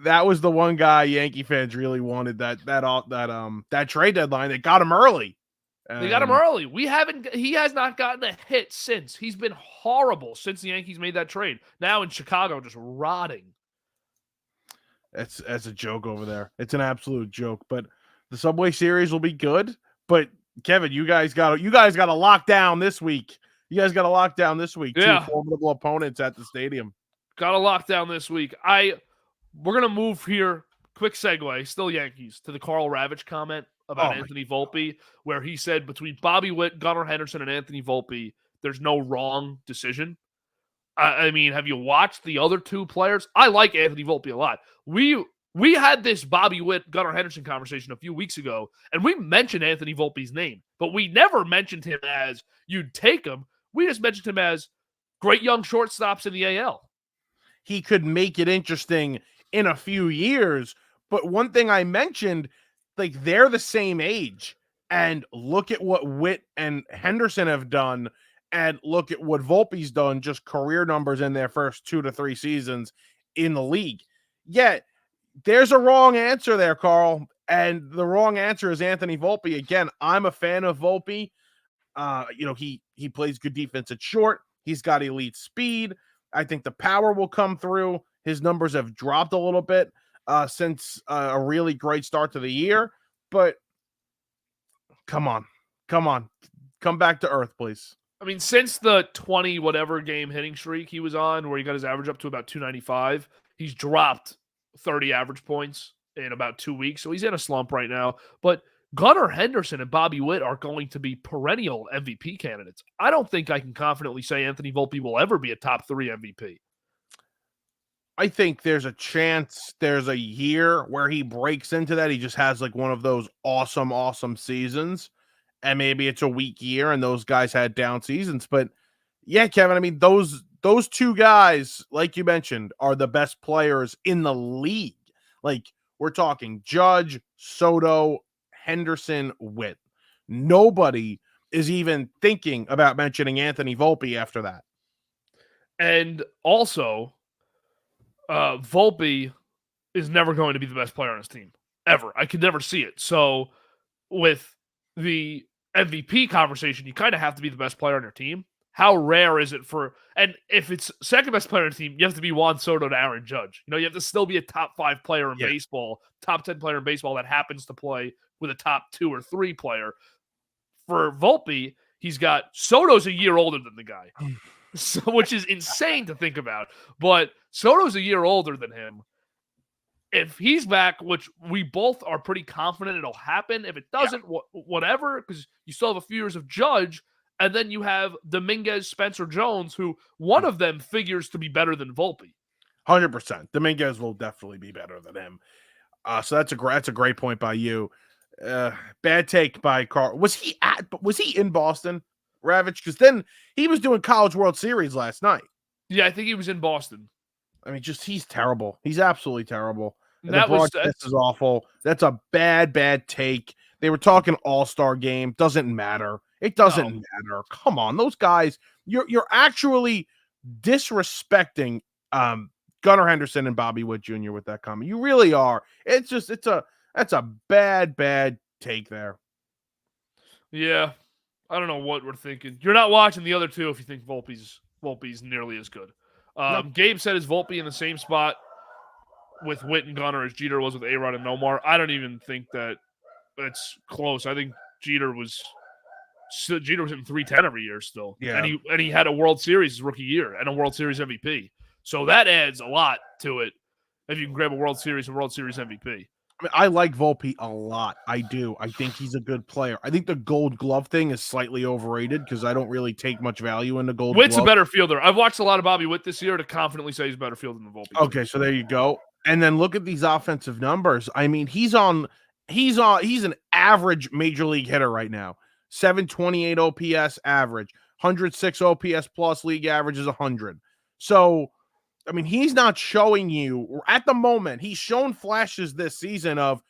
That was the one guy Yankee fans really wanted that trade deadline. They got him early. They got him early. He has not gotten a hit since. He's been horrible since the Yankees made that trade. Now in Chicago, just rotting. That's a joke over there. It's an absolute joke. But the Subway Series will be good. But Kevin, you guys got to lock down this week. Yeah. Two formidable opponents at the stadium. Got to lock down this week. We're gonna move here. Quick segue, still Yankees, to the Carl Ravitch comment about Anthony Volpe, where he said between Bobby Witt, Gunnar Henderson, and Anthony Volpe, there's no wrong decision. I mean, have you watched the other two players? I like Anthony Volpe a lot. We had this Bobby Witt, Gunnar Henderson conversation a few weeks ago, and we mentioned Anthony Volpe's name, but we never mentioned him as you'd take him. We just mentioned him as great young shortstops in the AL. He could make it interesting in a few years. But one thing I mentioned, like, they're the same age, and look at what Witt and Henderson have done, and look at what Volpe's done, just career numbers in their first 2 to 3 seasons in the league. Yet there's a wrong answer there, Carl, and the wrong answer is Anthony Volpe. Again, I'm a fan of Volpe. He plays good defense at short. He's got elite speed. I think the power will come through. His numbers have dropped a little bit since a really great start to the year. But come on. Come back to earth, please. I mean, since the 20-whatever game hitting streak he was on, where he got his average up to about 295, he's dropped 30 average points in about 2 weeks. So he's in a slump right now. But Gunnar Henderson and Bobby Witt are going to be perennial MVP candidates. I don't think I can confidently say Anthony Volpe will ever be a top 3 MVP. I think there's a chance there's a year where he breaks into that. He just has like one of those awesome seasons. And maybe it's a weak year and those guys had down seasons. But yeah, Kevin, I mean, those two guys, like you mentioned, are the best players in the league. Like, we're talking Judge, Soto, Henderson, Witt. Nobody is even thinking about mentioning Anthony Volpe after that. And also, Volpe is never going to be the best player on his team, ever. I could never see it. So with the MVP conversation, you kind of have to be the best player on your team. How rare is it and if it's second best player on the team, you have to be Juan Soto to Aaron Judge. You have to still be a top 5 player in baseball, top 10 player in baseball that happens to play with a top 2 or 3 player. For Volpe, he's got Soto's a year older than the guy, so, which is insane to think about. But Soto's a year older than him. If he's back, which we both are pretty confident it'll happen, if it doesn't, whatever, because you still have a few years of Judge, and then you have Dominguez, Spencer Jones, who one of them figures to be better than Volpe. 100%. Dominguez will definitely be better than him. So that's a great point by you. Bad take by Carl. Was he in Boston, Ravitch? Because then he was doing College World Series last night. Yeah, I think he was in Boston. I mean, he's terrible. He's absolutely terrible. And that is awful. That's a bad take. They were talking All-Star game. Doesn't matter. It doesn't matter. Come on, those guys. You're actually disrespecting Gunnar Henderson and Bobby Witt Jr. with that comment. You really are. That's a bad take there. Yeah, I don't know what we're thinking. You're not watching the other two if you think Volpe's nearly as good. No. Gabe said, is Volpe in the same spot with Witt and Gunnar as Jeter was with A-Rod and Nomar? I don't even think that's close. I think Jeter was hitting 310 every year still. Yeah. And he had a World Series his rookie year and a World Series MVP. So that adds a lot to it if you can grab a World Series and World Series MVP. I mean, I like Volpe a lot. I do. I think he's a good player. I think the Gold Glove thing is slightly overrated because I don't really take much value in the Gold Glove. Witt's a better fielder. I've watched a lot of Bobby Witt this year to confidently say he's a better fielder than Volpe. Okay, so there you go. And then look at these offensive numbers. I mean, he's an average major league hitter right now. 728 OPS average, 106 OPS plus, league average is 100. So, I mean, he's not showing you at the moment. He's shown flashes this season of,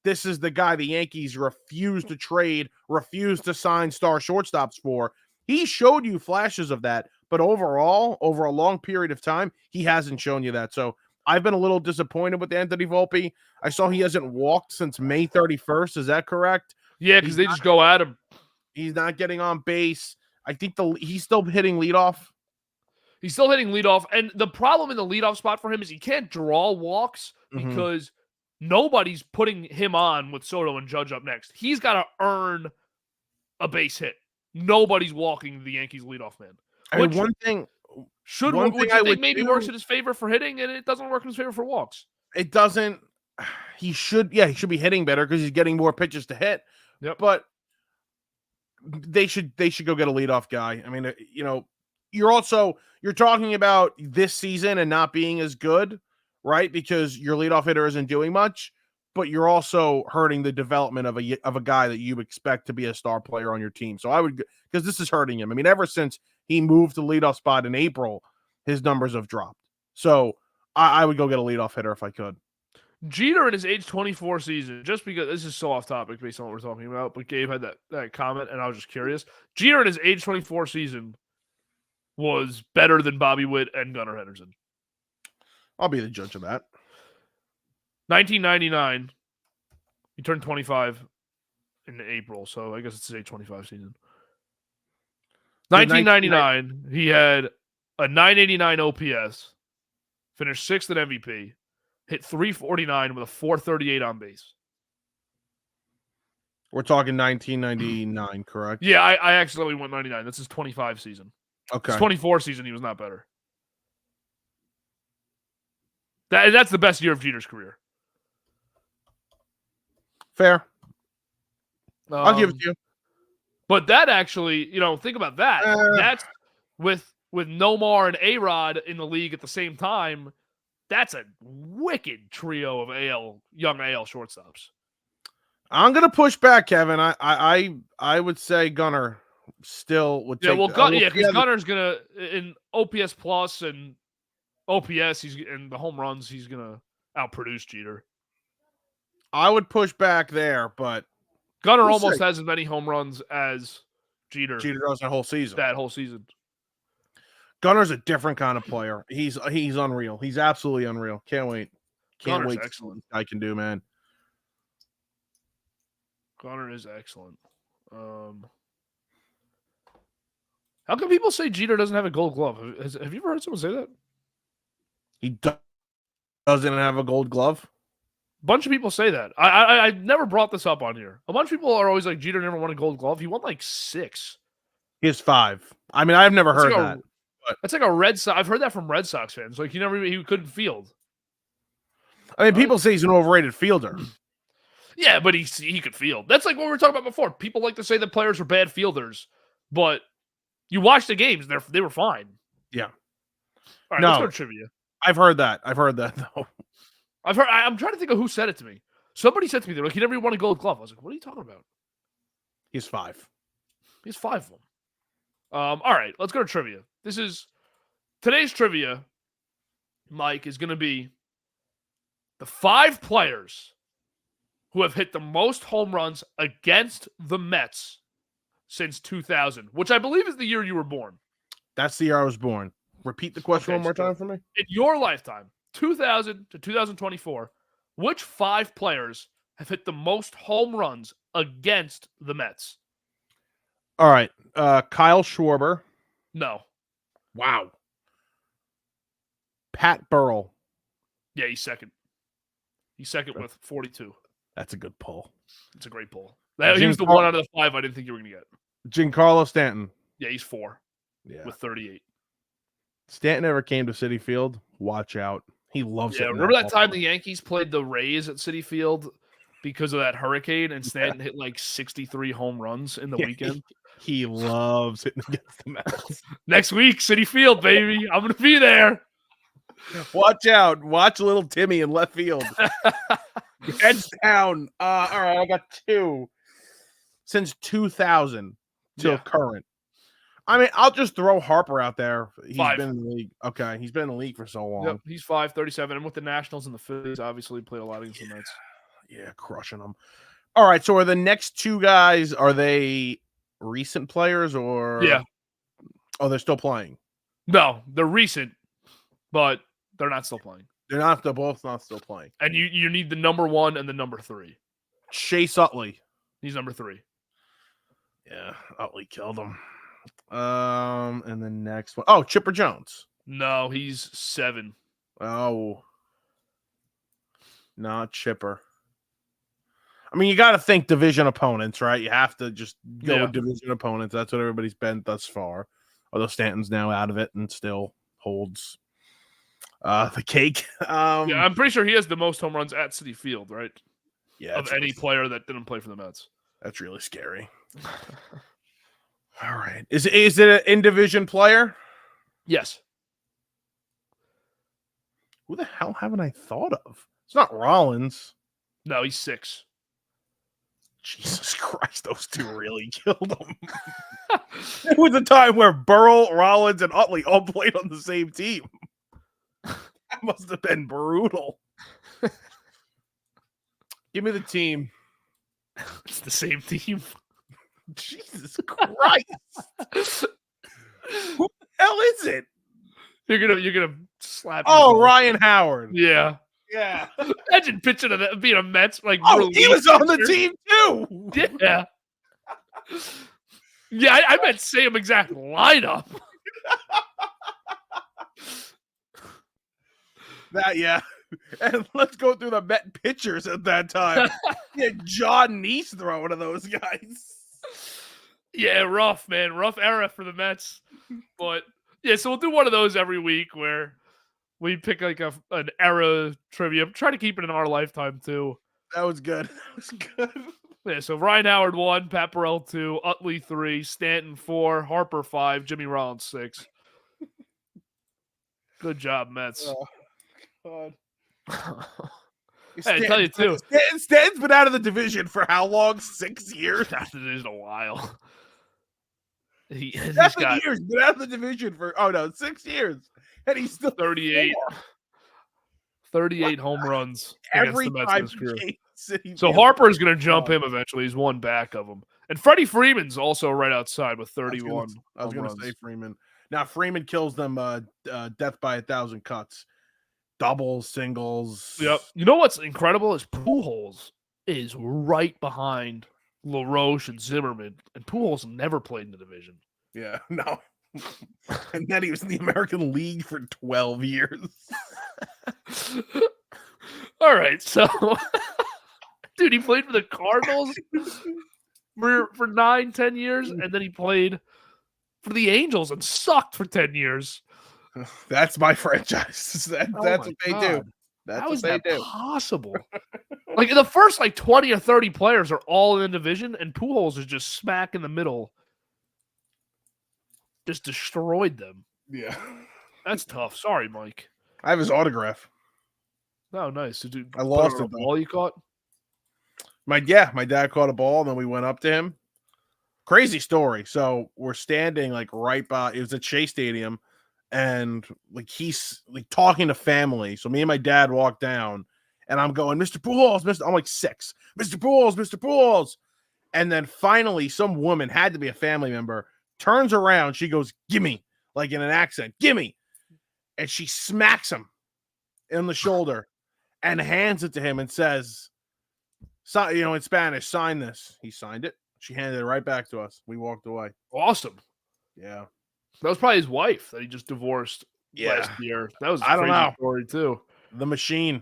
this is the guy the Yankees refuse to trade, refuse to sign star shortstops for. He showed you flashes of that, but overall, over a long period of time, he hasn't shown you that. So I've been a little disappointed with Anthony Volpe. I saw he hasn't walked since May 31st. Is that correct? Yeah, because they just go at him. He's not getting on base. I think he's still hitting leadoff. He's still hitting leadoff. And the problem in the leadoff spot for him is he can't draw walks because nobody's putting him on with Soto and Judge up next. He's got to earn a base hit. Nobody's walking the Yankees leadoff man. I mean, one thing I think maybe works in his favor for hitting, and it doesn't work in his favor for walks. It doesn't. He should be hitting better because he's getting more pitches to hit. Yep. But they should go get a leadoff guy. I mean, you're talking about this season and not being as good, right? Because your leadoff hitter isn't doing much, but you're also hurting the development of a guy that you expect to be a star player on your team. So I would, because this is hurting him. I mean, ever since he moved to leadoff spot in April, his numbers have dropped. So I would go get a leadoff hitter if I could. Jeter in his age 24 season, just because this is so off topic based on what we're talking about, but Gabe had that comment, and I was just curious. Jeter in his age 24 season was better than Bobby Witt and Gunnar Henderson. I'll be the judge of that. 1999, he turned 25 in April, so I guess it's his age 25 season. 1999, he had a 989 OPS, finished 6th at MVP, hit 349 with a 438 on base. We're talking 1999, correct? Yeah, I accidentally went 99. That's his 25 season. Okay. His 24 season, he was not better. That's the best year of Jeter's career. Fair. I'll give it to you. But that actually, think about that. That's with Nomar and A-Rod in the league at the same time. That's a wicked trio of young AL shortstops. I'm gonna push back, Kevin. I would say Gunnar still would. Yeah, because Gunnar's gonna in OPS plus and OPS. He's in the home runs. He's gonna outproduce Jeter. I would push back there, but Gunnar almost has as many home runs as Jeter. Jeter does that whole season. Gunnar's a different kind of player. He's unreal. He's absolutely unreal. Can't wait. Can't wait to see what I can do, man. Gunnar is excellent. How come people say Jeter doesn't have a Gold Glove? Have you ever heard someone say that? He doesn't have a Gold Glove? A bunch of people say that. I never brought this up on here. A bunch of people are always like, Jeter never won a Gold Glove. He won like 6. He has 5. I mean, I've never heard that. That's like a Red Sox. I've heard that from Red Sox fans. Like he couldn't field. I mean, people say he's an overrated fielder. Yeah, but he could field. That's like what we were talking about before. People like to say that players are bad fielders, but you watch the games; they were fine. Yeah. All right, let's go to trivia. I've heard that though. I'm trying to think of who said it to me. Somebody said to me, they're like, he never won a Gold Glove. I was like, what are you talking about? He's 5. He's 5 of them. All right, let's go to trivia. Today's trivia, Mike, is going to be the 5 players who have hit the most home runs against the Mets since 2000, which I believe is the year you were born. That's the year I was born. Repeat the question one more time for me. In your lifetime, 2000 to 2024, which 5 players have hit the most home runs against the Mets? All right. Kyle Schwarber. No. Wow. Pat Burrell. Yeah, he's second. He's second with 42. That's a good pull. It's a great pull. He was the one out of the 5 I didn't think you were going to get. Giancarlo Stanton. Yeah, he's 4. Yeah. With 38. Stanton ever came to Citi Field? Watch out. He loves it. Yeah, remember that time the Yankees played the Rays at Citi Field because of that hurricane and Stanton hit like 63 home runs in the weekend? He loves hitting against the Mets. Next week, Citi Field, baby. I'm going to be there. Watch out. Watch little Timmy in left field. Heads down. All right, I got 2. Since 2000 till current. I mean, I'll just throw Harper out there. He's 5. been in the league. Okay, he's been in the league for so long. Yep, he's 5, 37. And with the Nationals and the Phillies, obviously played a lot against the Mets. Yeah, crushing them. All right, so are the next two guys, are they recent players or? Yeah. Oh, they're still playing. No, they're recent, but they're not still playing. They're both not still playing. And you need the number 1 and the number 3. Chase Utley. He's number 3. Yeah, Utley killed him. And the next one. Oh, Chipper Jones. No, he's 7. Oh, not Chipper. I mean, you got to think division opponents, right? You have to just go with division opponents. That's what everybody's been thus far. Although Stanton's now out of it and still holds the cake. Yeah, I'm pretty sure he has the most home runs at Citi Field, right? Yeah, of any player that didn't play for the Mets. That's really scary. All right. Is it an in-division player? Yes. Who the hell haven't I thought of? It's not Rollins. No, he's 6. Jesus Christ, those two really killed him. There was a time where Burrell, Rollins, and Utley all played on the same team. That must have been brutal. Give me the team. It's the same team. Jesus Christ. Who the hell is it? You're gonna slap. Oh, Ryan Howard. Yeah. Yeah. Imagine pitching being a Mets like. Oh, he was on the team too. Yeah. Yeah, I meant same exact lineup. Yeah. And let's go through the Met pitchers at that time. Yeah, John Neese throwing to those guys. Yeah, rough, man. Rough era for the Mets. But yeah, so we'll do one of those every week where we pick like an era trivia. Try to keep it in our lifetime too. That was good. That was good. Yeah, so Ryan Howard 1, Pat Burrell 2, Utley 3, Stanton 4, Harper 5, Jimmy Rollins 6. Good job, Mets. Oh, God. Hey, I tell you too. Stanton's been out of the division for how long? 6 years? That is a while. He's got years. Been out of the division for 6 years, and he's still 38. 38 home runs every against the Mets time in his career. So Field. Harper's going to jump him eventually. He's one back of him, and Freddie Freeman's also right outside with 31. I was going to say Freeman. Now Freeman kills them death by 1,000 cuts. Doubles, singles. Yep. You know what's incredible is Pujols is right behind LaRoche and Zimmerman, and Pujols never played in the division. Yeah, no. And then he was in the American League for 12 years. All right, so dude, he played for the Cardinals for 9-10 years, and then he played for the Angels and sucked for 10 years. That's my franchise. That's what they do. How is that possible? Like the first 20 or 30 players are all in the division, and Pujols is just smack in the middle. Just destroyed them. Yeah. That's tough. Sorry, Mike. I have his autograph. Oh, nice. Did you I lost it. Ball you caught? My dad caught a ball, and then we went up to him. Crazy story. So we're standing right by. It was at Shea Stadium. And he's talking to family. So me and my dad walk down, and I'm going, Mr. Pujols, I'm 6, Mr. Pujols, Mr. Pujols. And then finally, some woman, had to be a family member, turns around. She goes, "Gimme," in an accent, "Gimme," and she smacks him in the shoulder and hands it to him and says, in Spanish, "Sign this." He signed it. She handed it right back to us. We walked away. Awesome. Yeah. That was probably his wife that he just divorced last year. That was a crazy story too. The Machine.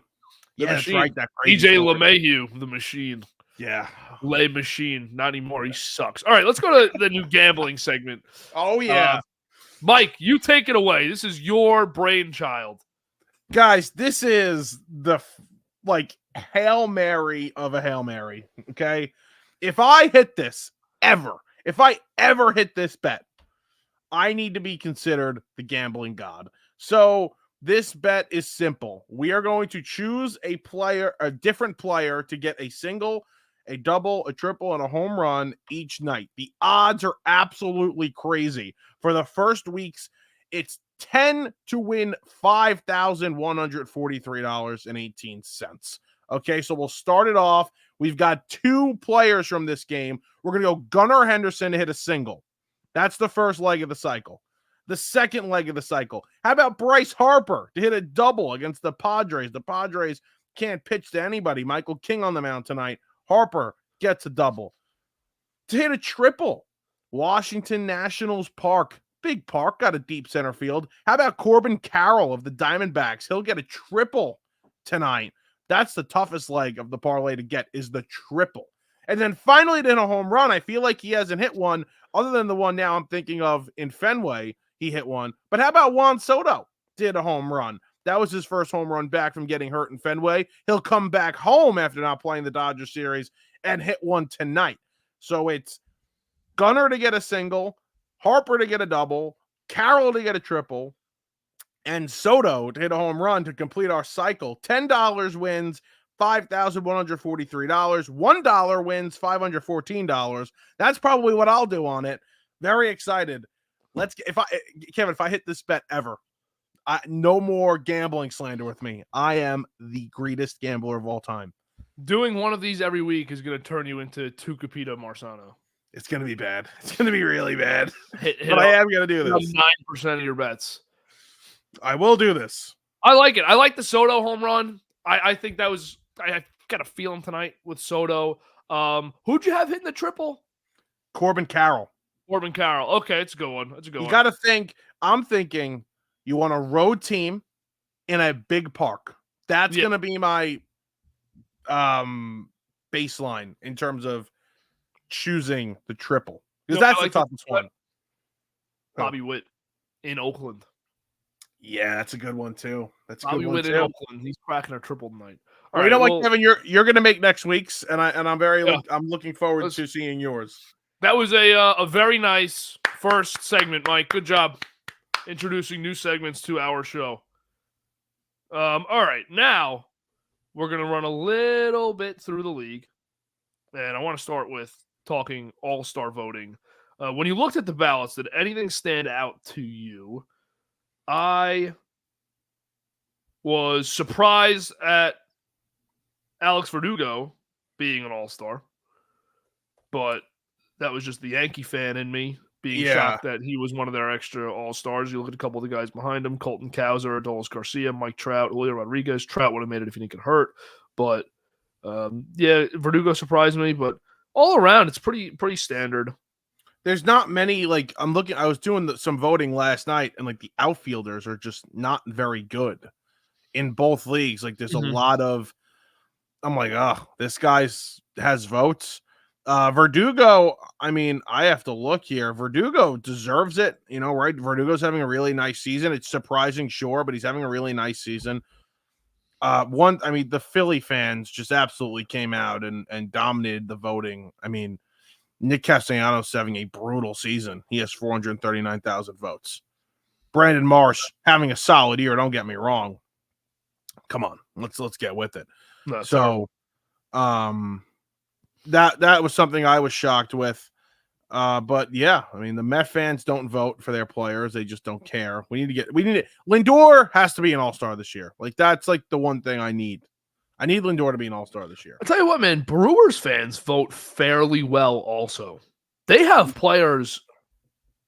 The Machine. Machine. That's right. That crazy DJ story. LeMahieu, the Machine. Yeah. Lay Machine. Not anymore. He sucks. All right, let's go to the new gambling segment. Oh, yeah. Mike, you take it away. This is your brainchild. Guys, this is the Hail Mary of a Hail Mary. Okay. If I hit this if I ever hit this bet, I need to be considered the gambling god. So this bet is simple. We are going to choose a different player to get a single, a double, a triple, and a home run each night. The odds are absolutely crazy. For the first weeks, it's 10 to win $5,143.18. Okay, so we'll start it off. We've got 2 players from this game. We're going to go Gunnar Henderson to hit a single. That's the first leg of the cycle. The second leg of the cycle. How about Bryce Harper to hit a double against the Padres? The Padres can't pitch to anybody. Michael King on the mound tonight. Harper gets a double. To hit a triple, Washington Nationals Park. Big park, got a deep center field. How about Corbin Carroll of the Diamondbacks? He'll get a triple tonight. That's the toughest leg of the parlay to get, is the triple. And then finally to hit a home run. I feel like he hasn't hit one other than the one now I'm thinking of in Fenway. He hit one. But how about Juan Soto did a home run? That was his first home run back from getting hurt in Fenway. He'll come back home after not playing the Dodgers series and hit one tonight. So it's Gunnar to get a single, Harper to get a double, Carroll to get a triple, and Soto to hit a home run to complete our cycle. $10 wins $5,143. $1 wins $514. That's probably what I'll do on it. Very excited. Kevin, if I hit this bet ever, no more gambling slander with me. I am the greatest gambler of all time. Doing one of these every week is going to turn you into Tucapita Marsano. It's going to be bad. It's going to be really bad. But I am going to do this. 9% of your bets. I will do this. I like it. I like the Soto home run. I think that was – I got a feeling tonight with Soto. Who'd you have hitting the triple? Corbin Carroll. Corbin Carroll. Okay, it's a good one. That's a good one. You got to think – I'm thinking you want a road team in a big park. That's going to be my baseline in terms of choosing the triple. Because that's the toughest one. Bobby Witt in Oakland. Yeah, that's a good one too. That's a Bobby good one Witt too. in Oakland. He's cracking a triple tonight. All right, you know what, Kevin? You're going to make next week's, and I'm looking forward to seeing yours. That was a very nice first segment, Mike. Good job introducing new segments to our show. All right, now we're going to run a little bit through the league, and I want to start with talking all-star voting. When you looked at the ballots, did anything stand out to you? I was surprised at Alex Verdugo being an all-star, but that was just the Yankee fan in me being shocked that he was one of their extra all-stars. You look at a couple of the guys behind him, Colton Cowser, Adolis Garcia, Mike Trout, Julio Rodriguez. Trout would have made it if he didn't get hurt. But, Verdugo surprised me. But all around, it's pretty standard. There's not many, I was doing some voting last night, and, the outfielders are just not very good in both leagues. There's a lot of, I'm like, this guy has votes. Verdugo, I have to look here. Verdugo deserves it, right? Verdugo's having a really nice season. It's surprising, sure, but he's having a really nice season. The Philly fans just absolutely came out and dominated the voting. Nick Castellanos having a brutal season. He has 439,000 votes. Brandon Marsh having a solid year. Don't get me wrong. Come on, let's get with it. No, so, that was something I was shocked with. But yeah, the Met fans don't vote for their players. They just don't care. Lindor has to be an all-star this year. That's the one thing I need. I need Lindor to be an all-star this year. I'll tell you what, man, Brewers fans vote fairly well also. They have players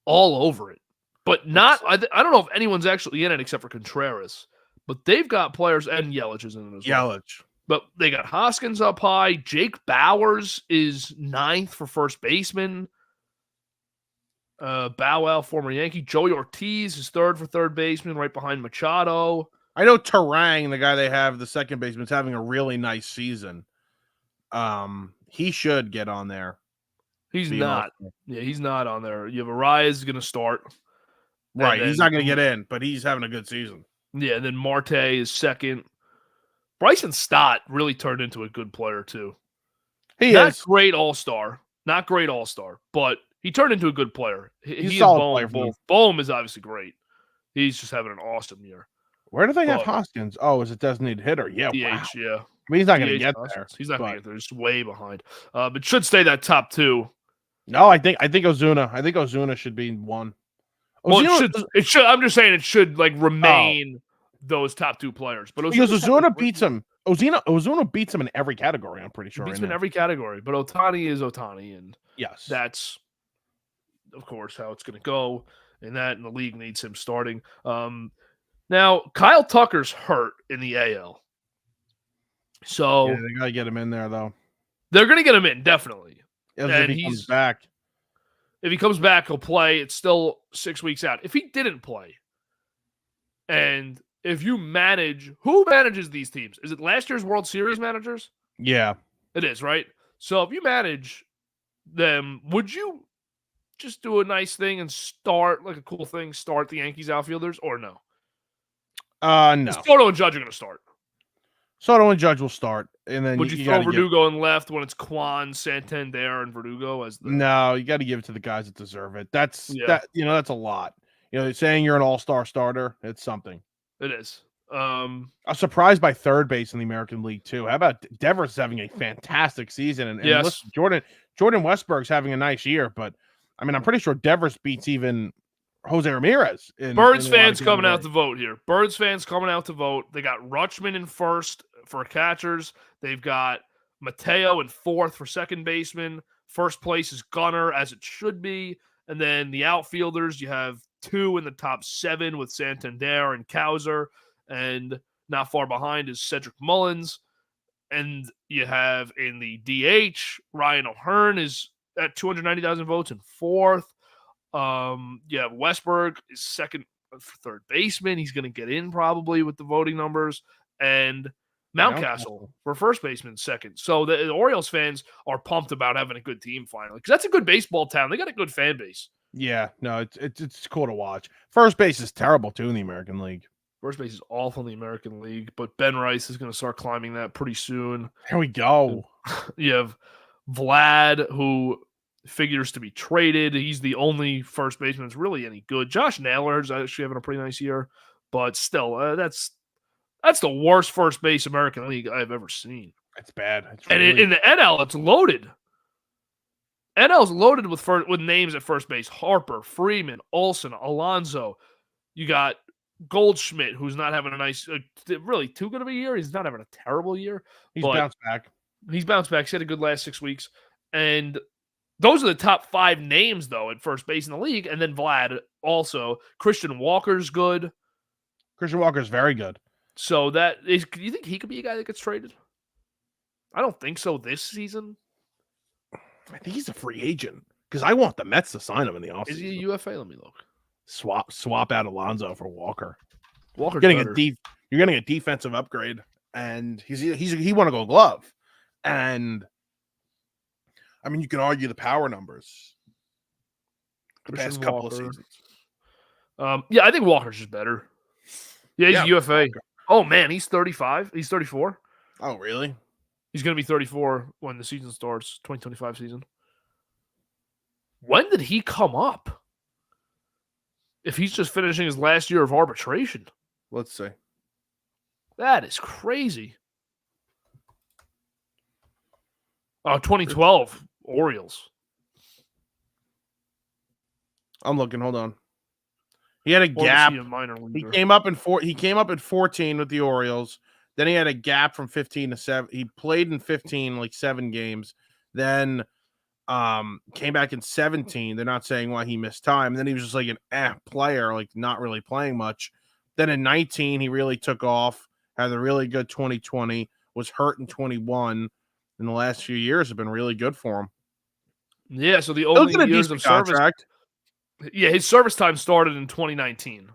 all over it, but not, I don't know if anyone's actually in it except for Contreras, but they've got players, and Yelich is in it as well. Yelich. But they got Hoskins up high. Jake Bowers is 9th for first baseman. Bow Wow, former Yankee. Joey Ortiz is 3rd for third baseman, right behind Machado. I know Terang, the guy they have, the second baseman, is having a really nice season. He should get on there. He's not. Yeah, he's not on there. You have Arias going to start. Right, he's not going to get in, but he's having a good season. Yeah, and then Marte is 2nd. Bryson Stott really turned into a good player, too. Not great all-star, but he turned into a good player. He's a solid player. Bohm is obviously great. He's just having an awesome year. Where do they have Hoskins? Oh, is it designated hitter? Yeah, DH, wow. Yeah. He's not going to get there. He's not going to get there. He's way behind. But should stay that top 2. No, I think Ozuna. I think Ozuna should be 1. Well, it should. I'm just saying it should remain those top 2 players. But because Ozuna beats him. Ozuna beats him in every category, I'm pretty sure. Beats him in every category, but Ohtani is Ohtani, and yes, that's, of course, how it's going to go. And the league needs him starting. Now, Kyle Tucker's hurt in the AL. So yeah, they got to get him in there, though. They're going to get him in, definitely. If he comes back. If he comes back, he'll play. It's still 6 weeks out. If he didn't play, and if you who manages these teams? Is it last year's World Series managers? Yeah. It is, right? So if you manage them, would you just do a nice thing and start, like a cool thing, start the Yankees outfielders, or no? No. Soto and Judge are going to start. Soto and Judge will start, and then would you throw Verdugo in left when it's Kwan, Santander, and Verdugo as the? No, you got to give it to the guys that deserve it. That's that's a lot. Saying you're an all-star starter, it's something. It is. I'm surprised by third base in the American League too. How about Devers having a fantastic season? And yes, listen, Jordan Westburg's having a nice year, but I mean, I'm pretty sure Devers beats even Jose Ramirez. Birds fans coming out to vote here. Birds fans coming out to vote. They got Rutschman in first for catchers. They've got Mateo in fourth for second baseman. First place is Gunnar, as it should be. And then the outfielders, you have 2 in the top 7 with Santander and Cowser. And not far behind is Cedric Mullins. And you have in the DH, Ryan O'Hearn is at 290,000 votes in fourth. You have Westberg is second for third baseman. He's going to get in probably with the voting numbers. And Mountcastle for first baseman second. So the Orioles fans are pumped about having a good team finally, because that's a good baseball town. They got a good fan base. Yeah, no, it's cool to watch. First base is terrible too in the American League. First base is awful in the American League, but Ben Rice is going to start climbing that pretty soon. Here we go. You have Vlad, who figures to be traded. He's the only first baseman that's really any good. Josh Naylor is actually having a pretty nice year, but still, that's the worst first base American League I've ever seen. It's bad. And in the NL, it's loaded. NL's loaded with names at first base: Harper, Freeman, Olson, Alonso. You got Goldschmidt, who's not having a nice, really too good of a year. He's not having a terrible year. He's bounced back. He's bounced back. He's had a good last 6 weeks. And those are the top 5 names, though, at first base in the league. And then Vlad also. Christian Walker's good. Christian Walker's very good. So do you think he could be a guy that gets traded? I don't think so this season. I think he's a free agent, because I want the Mets to sign him in the offseason. Is he a UFA? Let me look. Swap out Alonso for Walker. Walker's you're getting a defensive upgrade, and he won a Gold Glove. And I mean, you can argue the power numbers the past couple of seasons. Yeah, I think Walker's just better. Yeah, he's a UFA. Walker. Oh man, he's 35. He's 34. Oh, really? He's going to be 34 when the season starts, 2025 season. When did he come up? If he's just finishing his last year of arbitration. Let's see. That is crazy. Oh, 2012 Orioles. I'm looking. Hold on. He had a gap. He came up in 14 with the Orioles. Then he had a gap from 15 to 7. He played in 15, like 7 games. Then came back in 17. They're not saying why he missed time. And then he was just like an player, like not really playing much. Then in 19, he really took off, had a really good 2020, was hurt in 21. And the last few years have been really good for him. Yeah, so the only years of service. Yeah, his service time started in 2019.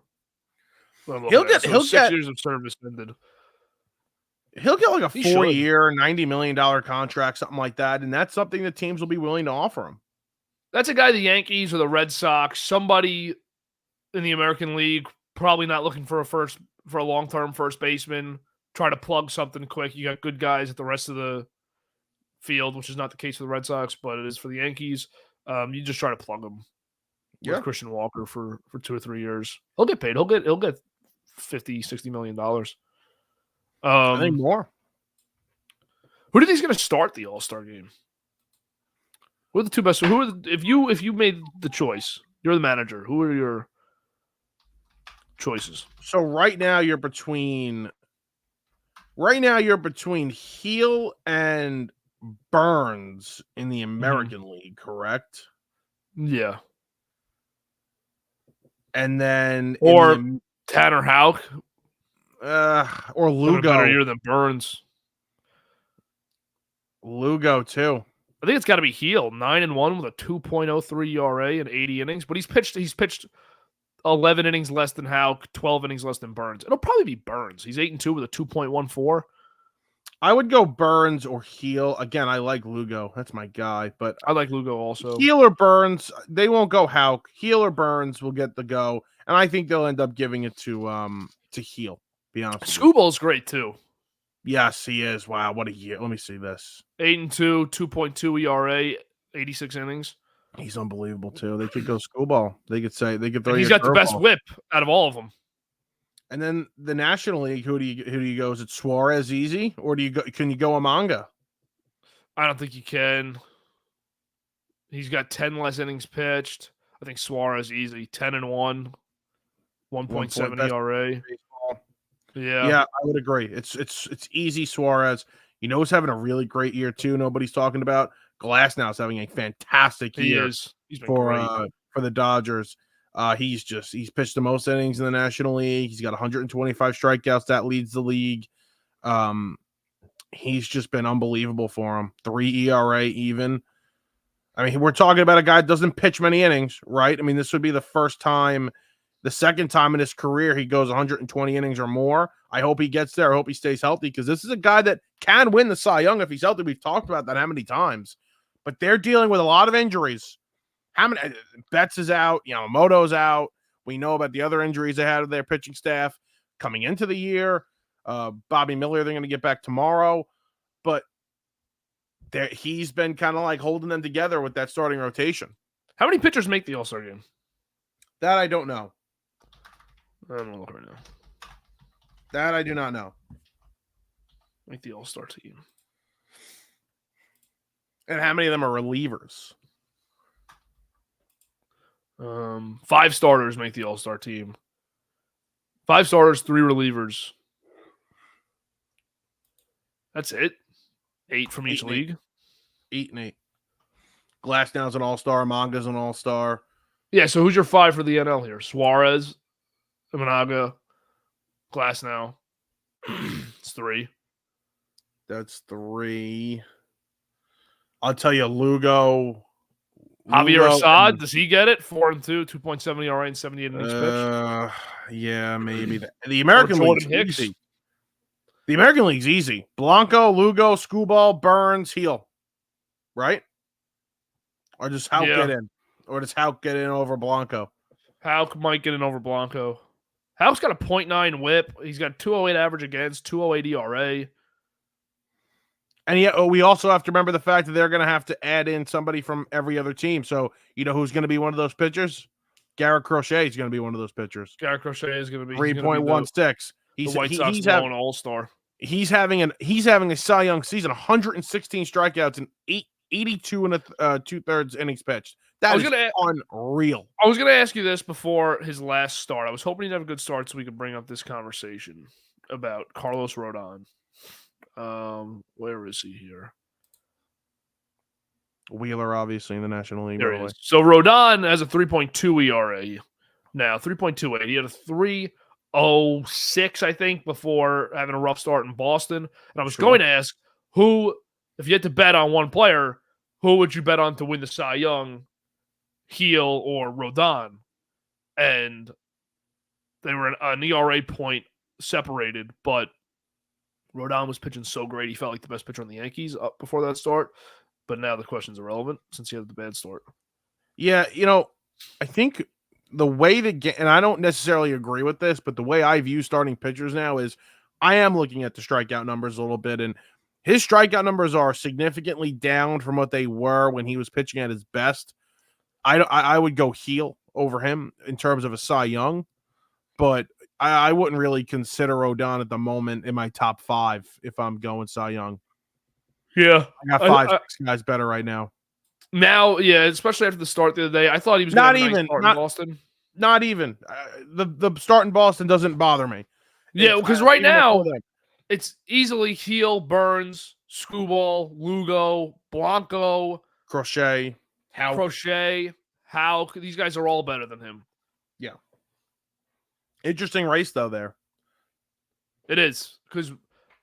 He'll get 6 years of service ended. He'll get like a 4-year, $90 million contract, something like that, and that's something that teams will be willing to offer him. That's a guy the Yankees or the Red Sox, somebody in the American League, probably not looking for a long-term first baseman, try to plug something quick. You got good guys at the rest of the field, which is not the case for the Red Sox, but it is for the Yankees. You just try to plug him with Christian Walker for 2 or 3 years. He'll get paid. He'll get $50, $60 million. I think more. Who do you think is going to start the All-Star game? Who are the 2 best? If you made the choice, you're the manager. Who are your choices? So right now you're between right now you're between Heel and Burns in the American League, correct? Yeah. And then Or Tanner Houck. or Having a better Lugo. year than Burns. Lugo too. I think it's got to be Heel, 9-1 with a 2.03 ERA and 80 innings. But he's pitched 11 innings less than Houck, 12 innings less than Burns. It'll probably be Burns. He's 8-2 with a 2.14. I would go Burns or Heel. Again, I like Lugo. That's my guy. But I like Lugo also. Heel or Burns, they won't go Houck. Heel or Burns will get the go, and I think they'll end up giving it to Heel. Be honest. Skubal's great too. Yes, he is. Wow, what a year! Let me see this. 8-2, 2.2 ERA, 86 innings. He's unbelievable too. They could go Skubal. They could throw. And he's got the best whip out of all of them. And then the National League, who do you go? Is it Suarez easy, or can you go Amanga? I don't think you can. He's got 10 less innings pitched. I think Suarez easy, 10-1, 1.7 ERA. Yeah, I would agree. It's easy Suarez. You know who's having a really great year too? Nobody's talking about. Glasnow's having a fantastic year. He's been for the Dodgers. He's pitched the most innings in the National League. He's got 125 strikeouts. That leads the league. He's just been unbelievable for him. 3 ERA even. I mean, we're talking about a guy that doesn't pitch many innings, right? I mean, this would be the second time in his career he goes 120 innings or more. I hope he gets there. I hope he stays healthy because this is a guy that can win the Cy Young if he's healthy. We've talked about that how many times. But they're dealing with a lot of injuries. How many? Betts is out. Yamamoto's out. We know about the other injuries they had of their pitching staff coming into the year. Bobby Miller, they're going to get back tomorrow. But he's been kind of like holding them together with that starting rotation. How many pitchers make the All-Star game? That I don't know. I don't know right now. That I do not know. Make the All-Star team. And how many of them are relievers? 5 starters make the All-Star team. 5 starters, 3 relievers. That's it. 8 from each league. 8 and 8. Glasnow's an all-star. Manga's an all-star. Yeah, so who's your 5 for the NL here? Suarez, Imanaga, Glasnow. It's 3. That's 3. I'll tell you, Lugo. Javier Assad, does he get it? 4-2, 2.7 ERA and 78 innings pitched. Yeah, maybe. The American League's easy. The American League's easy. Blanco, Lugo, Skubal, Burns, Heel. Right? Or does Houck get in? Or does Houck get in over Blanco? Houck might get in over Blanco. Houck's got a .9 whip. He's got 208 average against, 208 ERA. And yet, we also have to remember the fact that they're going to have to add in somebody from every other team. So, you know who's going to be one of those pitchers? Garrett Crochet is going to be one of those pitchers. Garrett Crochet is going to be 3.16. He's the White Sox blown all-star. He's having a Cy Young season, 116 strikeouts and 82 and 2/3 innings pitched. That is unreal. I was going to ask you this before his last start. I was hoping he'd have a good start so we could bring up this conversation about Carlos Rodon. Where is he here? Wheeler, obviously, in the National League. There he is. So Rodon has a 3.2 ERA now, 3.28. He had a 3.06, I think, before having a rough start in Boston. And I was going to ask, if you had to bet on one player, who would you bet on to win the Cy Young, Heel or Rodon? And they were an ERA point separated, but Rodon was pitching so great, he felt like the best pitcher on the Yankees up before that start. But now the question's irrelevant since he had the bad start. Yeah, I think the way and I don't necessarily agree with this, but the way I view starting pitchers now is I am looking at the strikeout numbers a little bit, and his strikeout numbers are significantly down from what they were when he was pitching at his best. I would go Heel over him in terms of a Cy Young, but I wouldn't really consider Rodon at the moment in my top 5 if I'm going Cy Young. Yeah. I got 6 guys better right now. Now, yeah, especially after the start the other day. I thought he was going to start in Boston. Not even. The start in Boston doesn't bother me. Yeah, because right now, It's easily Heel, Burns, Screwball, Lugo, Blanco, Crochet, Houck. Crochet, Houck. These guys are all better than him. Yeah. Interesting race, though, there. It is, because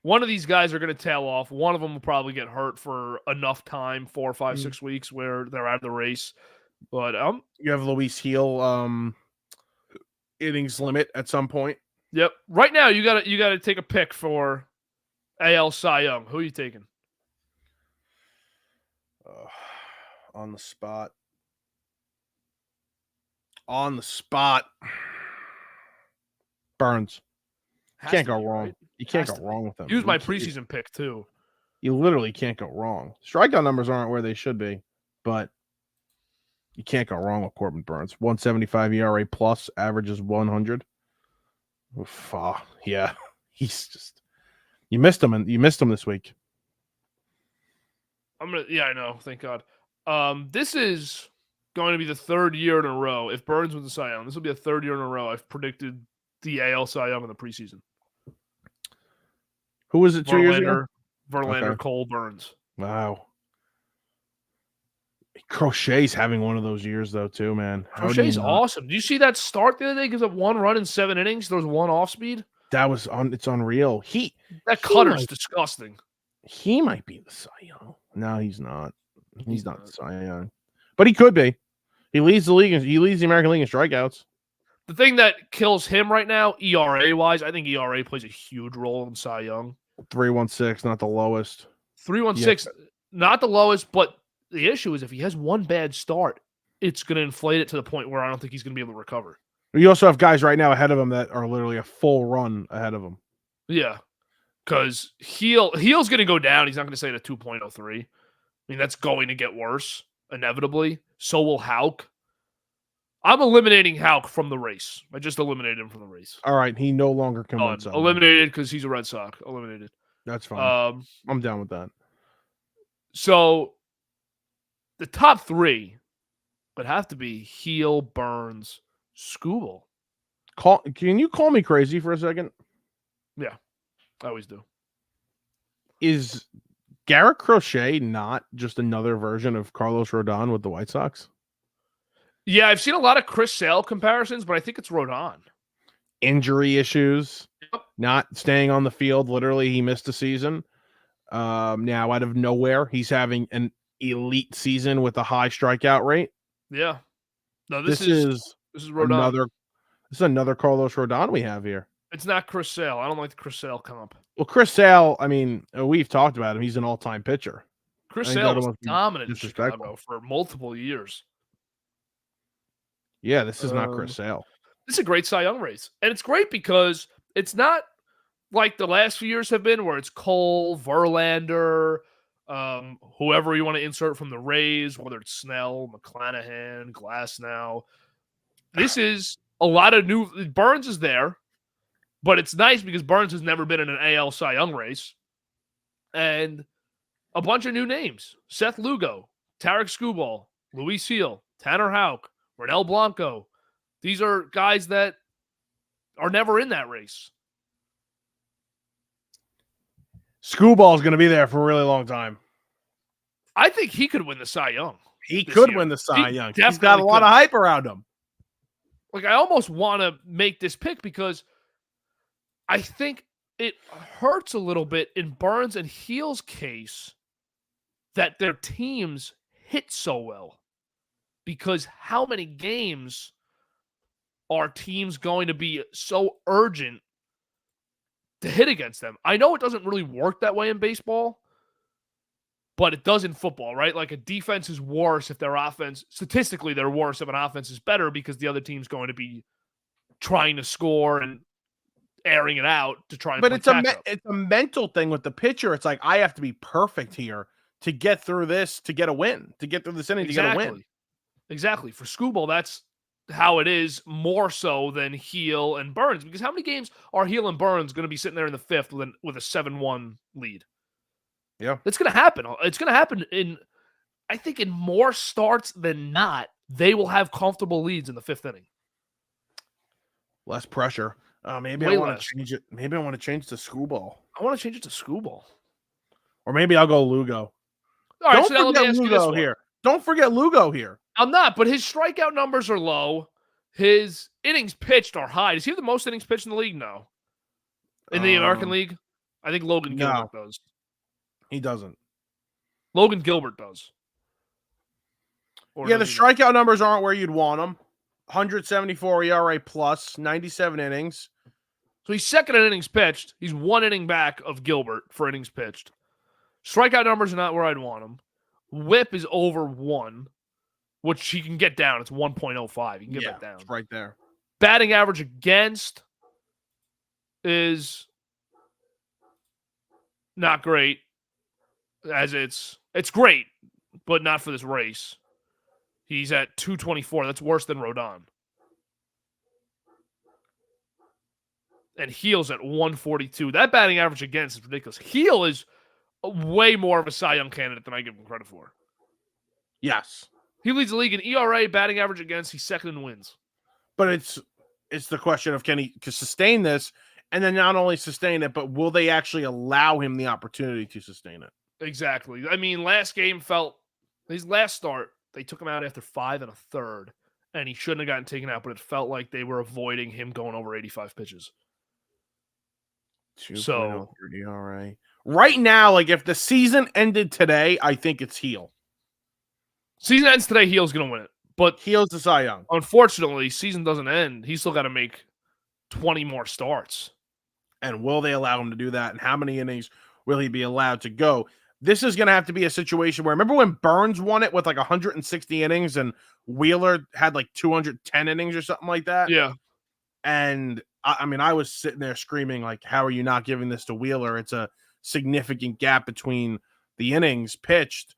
one of these guys are going to tail off. One of them will probably get hurt for enough time, 4, 5, 6 weeks, where they're out of the race. But you have Luis Heel innings limit at some point. Yep. Right now, you gotta take a pick for AL Cy Young. Who are you taking? On the spot. On the spot. Burns. Can't go wrong. Right? You can't go wrong with him. He was my preseason pick, too. You literally can't go wrong. Strikeout numbers aren't where they should be, but you can't go wrong with Corbin Burns. 175 ERA plus, averages 100. Oof, yeah. He's just you missed him this week. I know, thank God. This is going to be the third year in a row. If Burns wins the Cy Young, this will be the third year in a row I've predicted the AL Cy Young in the preseason. Who was it 2 years ago? Verlander, okay. Cole, Burns. Wow. Crochet's having one of those years, though, too, man. Crochet's awesome. Do you see that start the other day? Gives up 1 run in 7 innings. Throws 1 off speed. It's unreal. Cutter's disgusting. He might be the Cy Young. No, he's not. He's not the Cy Young. But he could be. He leads the league. He leads the American League in strikeouts. The thing that kills him right now, ERA-wise, I think ERA plays a huge role in Cy Young. 3.16, not the lowest. 3.16, not the lowest, but the issue is if he has one bad start, it's going to inflate it to the point where I don't think he's going to be able to recover. You also have guys right now ahead of him that are literally a full run ahead of him. Yeah, because Heel's going to go down. He's not going to stay at a 2.03. I mean, that's going to get worse, inevitably. So will Houck. I'm eliminating Houck from the race. I just eliminated him from the race. All right, he no longer can win. Eliminated because he's a Red Sox. Eliminated. That's fine. I'm down with that. So the top 3 would have to be Heel, Burns, Scooble. Can you call me crazy for a second? Yeah, I always do. Is Garrett Crochet not just another version of Carlos Rodon with the White Sox? Yeah, I've seen a lot of Chris Sale comparisons, but I think it's Rodon. Injury issues, not staying on the field. Literally, he missed a season. Now, out of nowhere, he's having an elite season with a high strikeout rate. Yeah. No, this is Rodon. This is another Carlos Rodon we have here. It's not Chris Sale. I don't like the Chris Sale comp. Well, Chris Sale, I mean, we've talked about him. He's an all-time pitcher. Chris Sale was dominant in Chicago for multiple years. Yeah, this is not Chris Sale. This is a great Cy Young race. And it's great because it's not like the last few years have been where it's Cole, Verlander, whoever you want to insert from the Rays, whether it's Snell, McClanahan, Glasnow. This is a lot of new – Burns is there, but it's nice because Burns has never been in an AL Cy Young race. And a bunch of new names. Seth Lugo, Tarek Skubal, Luis Heel, Tanner Houck, Renel Blanco. These are guys that are never in that race. Skubal is going to be there for a really long time. I think he could win the Cy Young. He could win the Cy Young. He's got a lot of hype around him. Like, I almost want to make this pick because I think it hurts a little bit in Burns and Heel's case that their teams hit so well. Because how many games are teams going to be so urgent to hit against them? I know it doesn't really work that way in baseball, but it does in football, right? Like, a defense is worse if their offense, statistically, they're worse if an offense is better because the other team's going to be trying to score and airing it out to try and But it's a mental thing with the pitcher. It's like, I have to be perfect here to get through this, to get a win, to get through this inning, to get a win. Exactly. For Skubal, that's how it is more so than Heel and Burns. Because how many games are Heel and Burns going to be sitting there in the 5th with a 7-1 lead? Yeah. It's going to happen. It's going to happen I think in more starts than not, they will have comfortable leads in the 5th inning. Less pressure. Maybe I Way want to less. change it. Maybe I want to change to Screwball. I want to change it to Screwball. Or maybe I'll go Lugo. All right, Don't so now let me forget ask you this Lugo one. here. Don't forget Lugo here. I'm not, but his strikeout numbers are low. His innings pitched are high. Does he have the most innings pitched in the league? No. In the American League? I think Logan Gilbert does. He doesn't. Logan Gilbert does. Or Yeah, the does he not? strikeout numbers aren't where you'd want them. 174 ERA plus, 97 innings. So he's second in innings pitched. He's 1 inning back of Gilbert for innings pitched. Strikeout numbers are not where I'd want him. Whip is over 1, which he can get down. It's 1.05. You can get that down. It's right there. Batting average against is not great, as it's great, but not for this race. He's at 224. That's worse than Rodon. And Heel's at 142. That batting average against is ridiculous. Heel is way more of a Cy Young candidate than I give him credit for. Yes. He leads the league in ERA, batting average against. He's second in wins. But it's the question of can he sustain this, and then not only sustain it, but will they actually allow him the opportunity to sustain it? Exactly. I mean, last game his last start, they took him out after 5 1/3, and he shouldn't have gotten taken out, but it felt like they were avoiding him going over 85 pitches. 2.03 ERA. Right now, like if the season ended today, I think it's Heel. Season ends today, Heel's going to win it. But Heel's the Cy Young. Unfortunately, season doesn't end. He's still got to make 20 more starts. And will they allow him to do that? And how many innings will he be allowed to go? This is going to have to be a situation where, remember when Burns won it with like 160 innings and Wheeler had like 210 innings or something like that? Yeah. And I mean, I was sitting there screaming, like, how are you not giving this to Wheeler? It's a significant gap between the innings pitched.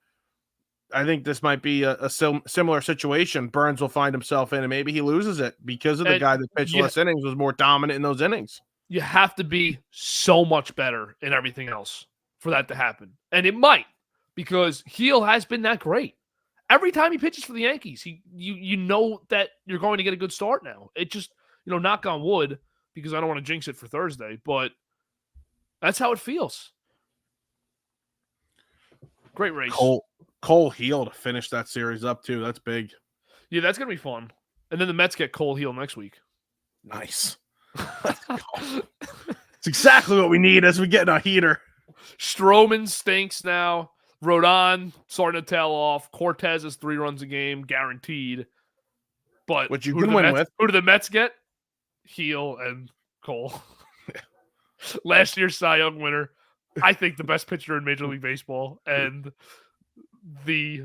I think this might be a similar situation. Burns will find himself in, and maybe he loses it because of the guy that pitched less innings was more dominant in those innings. You have to be so much better in everything else for that to happen. And it might, because Heel has been that great. Every time he pitches for the Yankees, you know that you're going to get a good start now. It just, knock on wood, because I don't want to jinx it for Thursday, but that's how it feels. Great race. Cole Heel to finish that series up, too. That's big. Yeah, that's going to be fun. And then the Mets get Cole Heel next week. Nice. It's exactly what we need as we get in a heater. Stroman stinks now. Rodon starting to tail off. Cortez is 3 runs a game, guaranteed. But what you can win with? Who do the Mets get? Heel and Cole. Last year's Cy Young winner. I think the best pitcher in Major League Baseball and the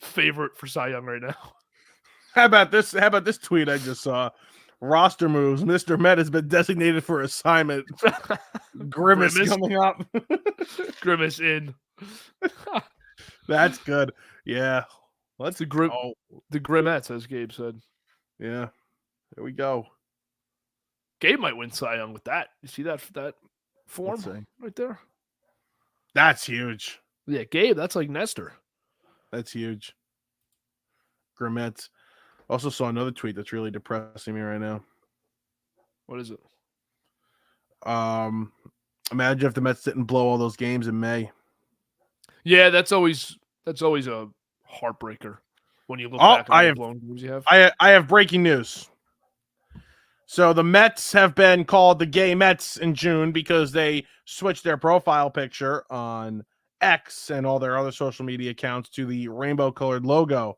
favorite for Cy Young right now. How about this tweet I just saw? Roster moves. Mr. Met has been designated for assignment. Grimace coming up. Grimace in. That's good. Yeah. Let's the Grimettes, as Gabe said. Yeah. There we go. Gabe might win Cy Young with that. You see that form right there? That's huge. Yeah, Gabe, that's like Nestor. That's huge. Grimettes. Also saw another tweet that's really depressing me right now. What is it? Imagine if the Mets didn't blow all those games in May. Yeah, that's always a heartbreaker when you look back at the blown games you have. I have breaking news. So the Mets have been called the Gay Mets in June because they switched their profile picture on X and all their other social media accounts to the rainbow-colored logo.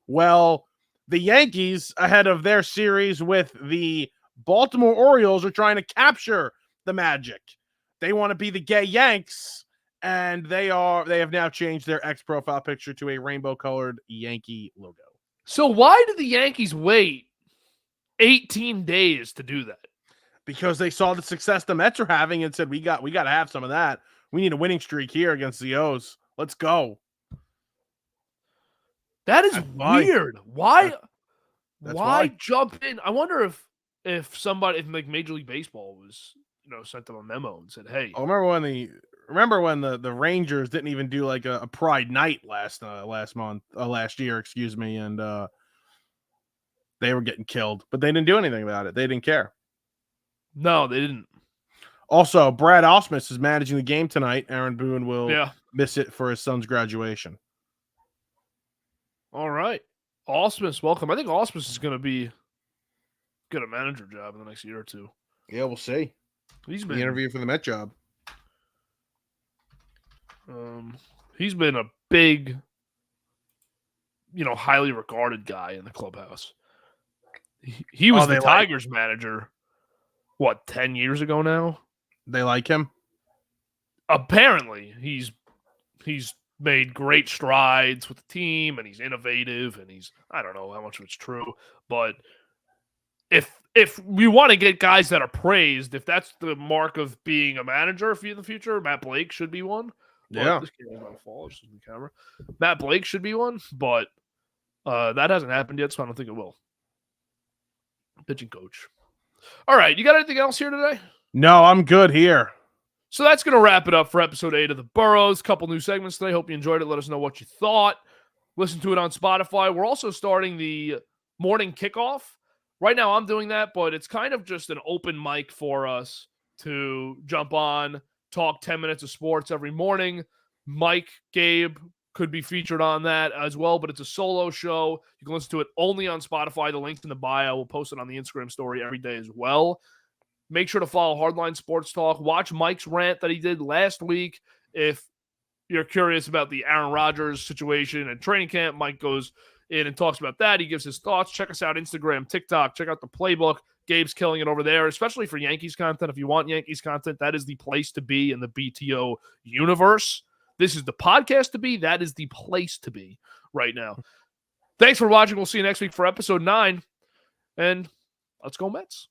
Well, the Yankees, ahead of their series with the Baltimore Orioles, are trying to capture the magic. They want to be the Gay Yanks, and they have now changed their X profile picture to a rainbow-colored Yankee logo. So why did the Yankees wait 18 days to do that? Because they saw the success the Mets are having and said, we got to have some of that. We need a winning streak here against the O's. Let's go. That is weird. Why Why jump in? I wonder if like Major League Baseball was, sent them a memo and said, "Hey." Oh, remember when the Rangers didn't even do like a Pride Night last year, excuse me, and they were getting killed, but they didn't do anything about it. They didn't care. No, they didn't. Also, Brad Ausmus is managing the game tonight. Aaron Boone will Yeah. miss it for his son's graduation. All right. Ausmus, welcome. I think Ausmus is going to get a manager job in the next year or two. Yeah, we'll see. He's The been interview for the Met job. he's been a big, highly regarded guy in the clubhouse. He was the Tigers manager, 10 years ago now? They like him? Apparently, he's made great strides with the team, and he's innovative, and I don't know how much of it's true, but if we want to get guys that are praised, if that's the mark of being a manager in the future, Matt Blake should be one. Yeah. This camera's not fall, it's just the camera. Matt Blake should be one, but that hasn't happened yet, so I don't think it will. Pitching coach. All right, you got anything else here today? No, I'm good here. So that's going to wrap it up for episode 8 of The Burrows. Couple new segments today. Hope you enjoyed it. Let us know what you thought. Listen to it on Spotify. We're also starting the morning kickoff. Right now I'm doing that, but it's kind of just an open mic for us to jump on, talk 10 minutes of sports every morning. Mike, Gabe could be featured on that as well, but it's a solo show. You can listen to it only on Spotify. The link's in the bio. We'll post it on the Instagram story every day as well. Make sure to follow Hardline Sports Talk. Watch Mike's rant that he did last week. If you're curious about the Aaron Rodgers situation and training camp, Mike goes in and talks about that. He gives his thoughts. Check us out, Instagram, TikTok. Check out the playbook. Gabe's killing it over there, especially for Yankees content. If you want Yankees content, that is the place to be in the BTO universe. This is the podcast to be. That is the place to be right now. Thanks for watching. We'll see you next week for episode 9. And let's go Mets.